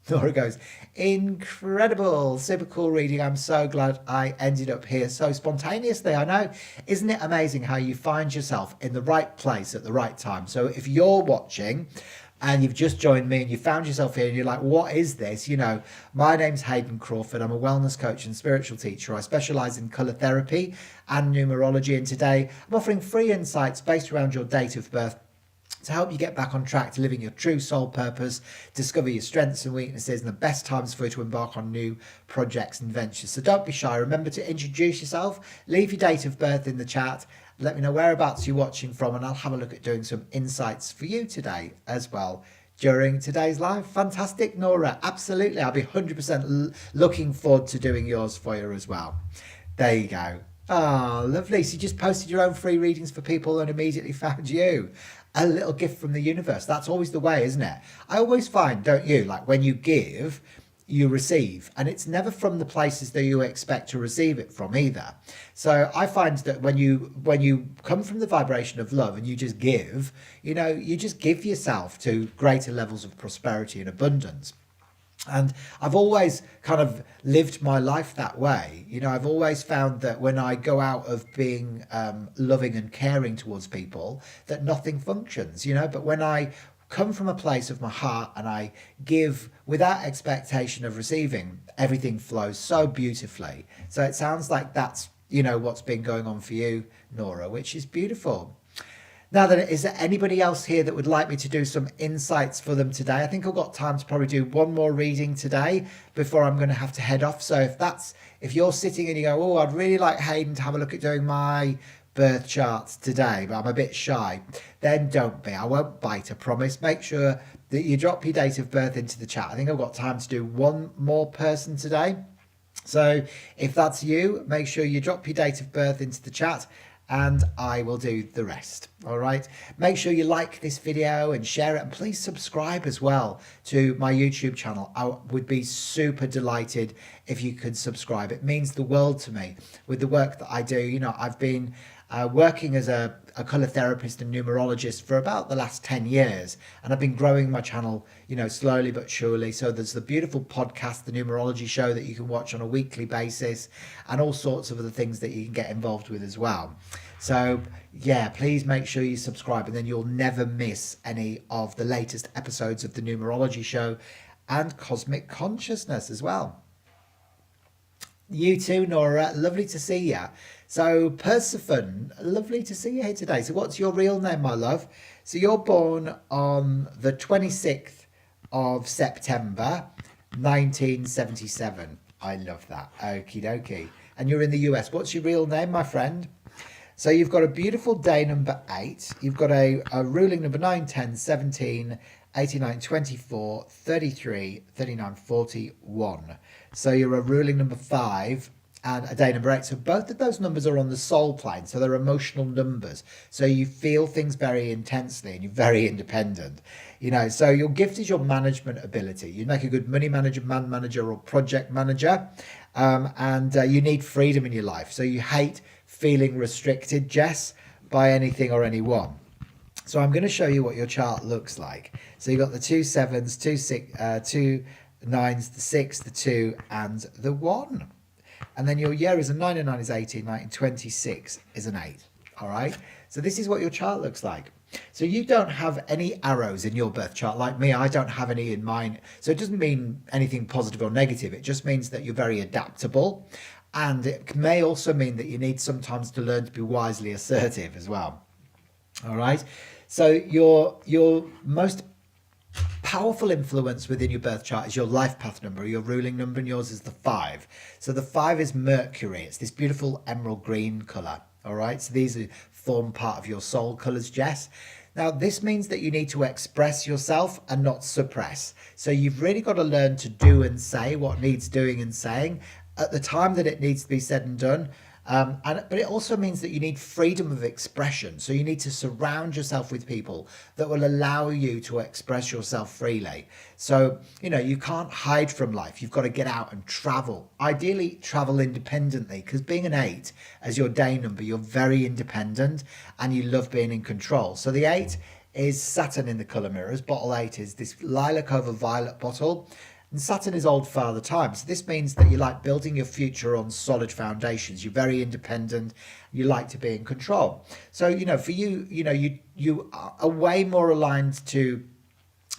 Nora goes, incredible, super cool reading. I'm so glad I ended up here so spontaneously. I know. Isn't it amazing how you find yourself in the right place at the right time? So if you're watching and you've just joined me and you found yourself here and you're like, what is this? My name's Hayden Crawford. I'm a wellness coach and spiritual teacher. I specialize in color therapy and numerology. And today I'm offering free insights based around your date of birth to help you get back on track to living your true soul purpose, discover your strengths and weaknesses, and the best times for you to embark on new projects and ventures. So don't be shy. Remember to introduce yourself, leave your date of birth in the chat, let me know whereabouts you're watching from, and I'll have a look at doing some insights for you today as well during today's live. Fantastic, Nora. Absolutely. I'll be 100% looking forward to doing yours for you as well. There you go. Oh, lovely. So you just posted your own free readings for people and immediately found you. A little gift from the universe. That's always the way, isn't it? I always find, don't you, like when you give, you receive, and it's never from the places that you expect to receive it from either. So I find that when you come from the vibration of love and you just give, you just give yourself to greater levels of prosperity and abundance. And I've always kind of lived my life that way. I've always found that when I go out of being loving and caring towards people, that nothing functions, but when I come from a place of my heart and I give without expectation of receiving, everything flows so beautifully. So it sounds like that's what's been going on for you, Nora, which is beautiful. Now then, is there anybody else here that would like me to do some insights for them today? I think I've got time to probably do one more reading today before I'm going to have to head off. So if you're sitting and you go, oh, I'd really like Hayden to have a look at doing my birth charts today, but I'm a bit shy, then don't be. I won't bite, I promise. Make sure that you drop your date of birth into the chat. I think I've got time to do one more person today. So if that's you, make sure you drop your date of birth into the chat and I will do the rest. All right. Make sure you like this video and share it, and please subscribe as well to my YouTube channel. I would be super delighted if you could subscribe. It means the world to me with the work that I do. I've been working as a colour therapist and numerologist for about the last 10 years, and I've been growing my channel slowly but surely. So there's the beautiful podcast, the Numerology Show, that you can watch on a weekly basis, and all sorts of other things that you can get involved with as well. So yeah, please make sure you subscribe, and then you'll never miss any of the latest episodes of the Numerology Show and Cosmic Consciousness as well. You too, Nora. Lovely to see you. So, Persephone, lovely to see you here today. So, what's your real name, my love? So, you're born on the 26th of September, 1977. I love that. Okie dokie. And you're in the US. What's your real name, my friend? So, you've got a beautiful day number 8. You've got a ruling number 9, 10, 17, 89, 24, 33, 39, 41. So you're a ruling number 5 and a day number 8. So both of those numbers are on the soul plane. So they're emotional numbers. So you feel things very intensely and you're very independent. So your gift is your management ability. You make a good money manager, man manager, or project manager. And you need freedom in your life. So you hate feeling restricted, Jess, by anything or anyone. So I'm going to show you what your chart looks like. So you've got the 2 7s, 2 6, 2 9s, the 6, the 2, and the 1. And then your year is a 9 and 9 is 18, 19, 26 is an 8. All right. So this is what your chart looks like. So you don't have any arrows in your birth chart like me. I don't have any in mine. So it doesn't mean anything positive or negative. It just means that you're very adaptable. And it may also mean that you need sometimes to learn to be wisely assertive as well. All right. So your most powerful influence within your birth chart is your life path number, your ruling number, and yours is the 5. So the 5 is Mercury. It's this beautiful emerald green colour. All right. So these form part of your soul colours, Jess. Now, this means that you need to express yourself and not suppress. So you've really got to learn to do and say what needs doing and saying at the time that it needs to be said and done. But it also means that you need freedom of expression. So you need to surround yourself with people that will allow you to express yourself freely. So, you can't hide from life. You've got to get out and travel. Ideally, travel independently, because being an 8 as your day number, you're very independent and you love being in control. So the 8 is Saturn in the colour mirrors. Bottle 8 is this lilac over violet bottle. And Saturn is old father time. So this means that you like building your future on solid foundations. You're very independent. You like to be in control. So, for you, you are way more aligned to,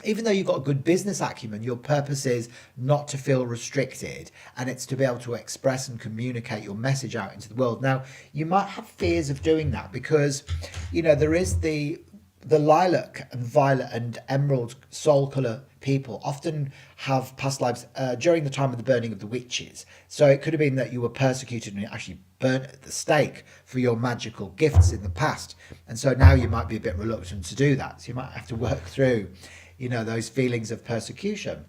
even though you've got a good business acumen, your purpose is not to feel restricted, and it's to be able to express and communicate your message out into the world. Now, you might have fears of doing that because, there is the lilac and violet and emerald soul colour people often have past lives during the time of the burning of the witches. So it could have been that you were persecuted and actually burnt at the stake for your magical gifts in the past. And so now you might be a bit reluctant to do that. So you might have to work through, those feelings of persecution.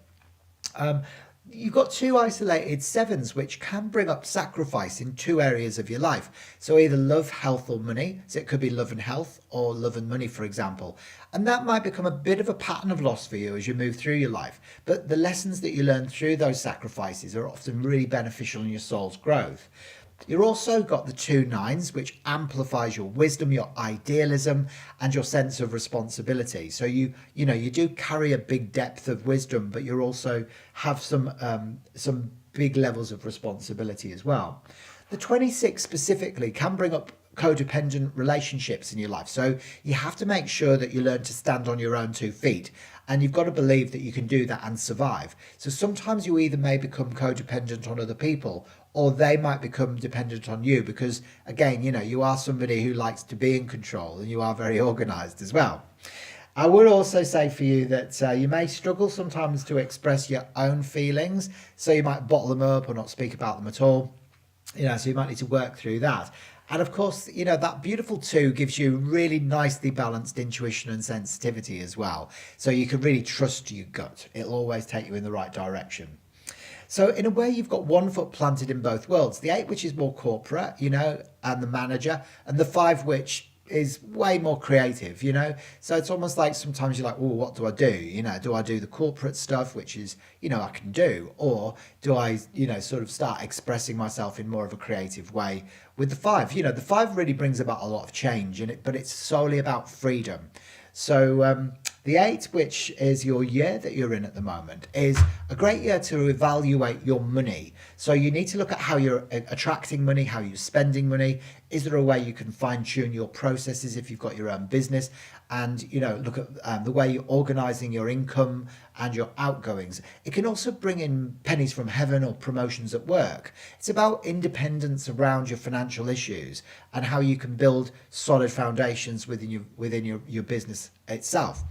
You've got 2 isolated 7s, which can bring up sacrifice in 2 areas of your life. So either love, health, or money. So it could be love and health, or love and money, for example. And that might become a bit of a pattern of loss for you as you move through your life. But the lessons that you learn through those sacrifices are often really beneficial in your soul's growth. You've also got the 2 9s, which amplifies your wisdom, your idealism, and your sense of responsibility. So you do carry a big depth of wisdom, but you also have some big levels of responsibility as well. The 26 specifically can bring up codependent relationships in your life. So you have to make sure that you learn to stand on your own 2 feet. And you've got to believe that you can do that and survive. So sometimes you either may become codependent on other people, or they might become dependent on you because, again, you are somebody who likes to be in control and you are very organized as well. I would also say for you that you may struggle sometimes to express your own feelings, so you might bottle them up or not speak about them at all. So you might need to work through that. And of course, that beautiful two gives you really nicely balanced intuition and sensitivity as well. So you can really trust your gut. It'll always take you in the right direction. So in a way, you've got one foot planted in both worlds. The 8, which is more corporate, and the manager, and the 5, which is way more creative, so it's almost like sometimes you're like, oh, what do I do? Do I do the corporate stuff, which is, I can do, or do I, sort of start expressing myself in more of a creative way with the 5? The 5 really brings about a lot of change in it, but it's solely about freedom. So the 8, which is your year that you're in at the moment, is a great year to evaluate your money. So you need to look at how you're attracting money, how you're spending money. Is there a way you can fine tune your processes if you've got your own business? And, look at the way you're organizing your income and your outgoings. It can also bring in pennies from heaven or promotions at work. It's about independence around your financial issues and how you can build solid foundations within your business itself.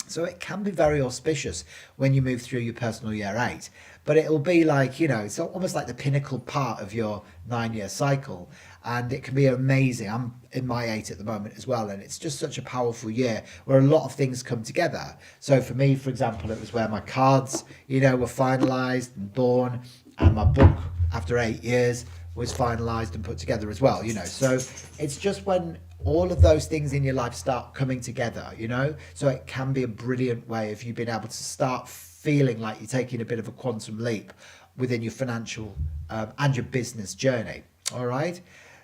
So it can be very auspicious when you move through your personal year 8, but it'll be like, it's almost like the pinnacle part of your 9-year cycle, and it can be amazing. I'm in my 8 at the moment as well, and it's just such a powerful year where a lot of things come together. So for me, for example, it was where my cards, were finalized and born, and my book after 8 years was finalized and put together as well, so it's just when all of those things in your life start coming together, so it can be a brilliant way if you've been able to start feeling like you're taking a bit of a quantum leap within your financial and your business journey. All right,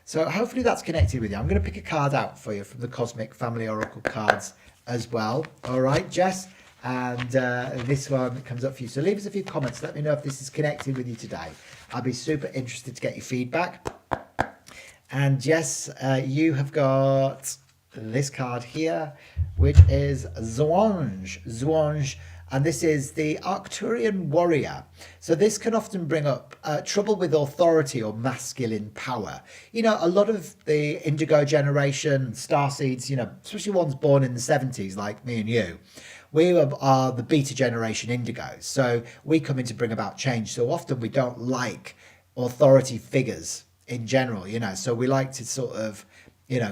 so hopefully that's connected with you. I'm going to pick a card out for you from the Cosmic Family Oracle cards as well. All right, Jess, and this one comes up for you, so leave us a few comments. Let me know if this is connected with you today. I'll be super interested to get your feedback. And Jess, you have got this card here, which is Zwanj, and this is the Arcturian warrior. So this can often bring up trouble with authority or masculine power. A lot of the Indigo generation, Starseeds, especially ones born in the 70s like me and you, we are the beta generation Indigos. So we come in to bring about change. So often we don't like authority figures in general, so we like to sort of,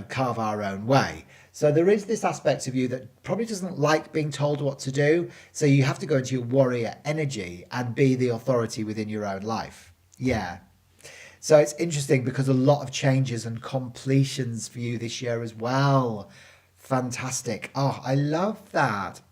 carve our own way. So there is this aspect of you that probably doesn't like being told what to do. So you have to go into your warrior energy and be the authority within your own life. Yeah. So it's interesting because a lot of changes and completions for you this year as well. Fantastic. Oh, I love that.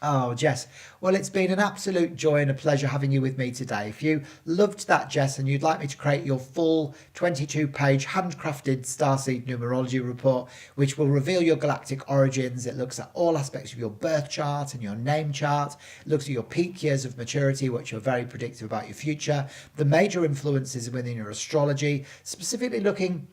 Oh, Jess. Well, it's been an absolute joy and a pleasure having you with me today. If you loved that, Jess, and you'd like me to create your full 22-page handcrafted Starseed Numerology Report, which will reveal your galactic origins, it looks at all aspects of your birth chart and your name chart, it looks at your peak years of maturity, which are very predictive about your future, the major influences within your astrology, specifically looking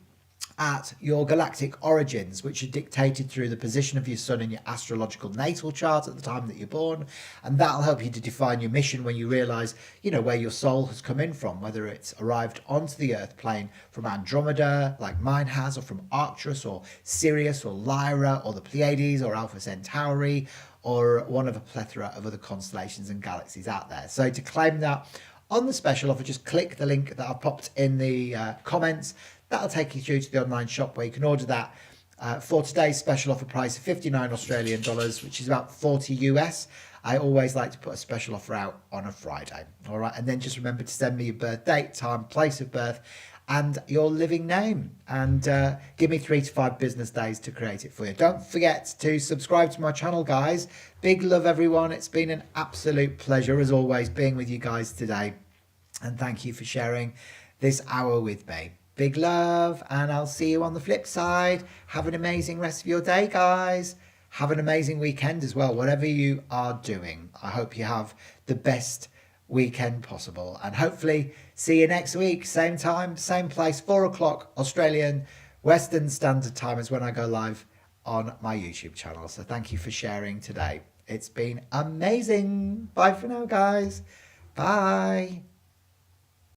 at your galactic origins, which are dictated through the position of your sun in your astrological natal chart at the time that you're born, and that'll help you to define your mission when you realize where your soul has come in from, whether it's arrived onto the earth plane from Andromeda like mine has, or from Arcturus or Sirius or Lyra or the Pleiades or Alpha Centauri or one of a plethora of other constellations and galaxies out there. So to claim that on the special offer, just click the link that I've popped in the comments. That'll take you through to the online shop where you can order that for today's special offer price of 59 Australian dollars, which is about 40 US. I always like to put a special offer out on a Friday. All right. And then just remember to send me your birth date, time, place of birth, and your living name. And give me 3 to 5 business days to create it for you. Don't forget to subscribe to my channel, guys. Big love, everyone. It's been an absolute pleasure, as always, being with you guys today. And thank you for sharing this hour with me. Big love, and I'll see you on the flip side. Have an amazing rest of your day, guys. Have an amazing weekend as well, whatever you are doing. I hope you have the best weekend possible, and hopefully see you next week. Same time, same place, 4 o'clock Australian Western Standard Time is when I go live on my YouTube channel. So thank you for sharing today. It's been amazing. Bye for now, guys. Bye.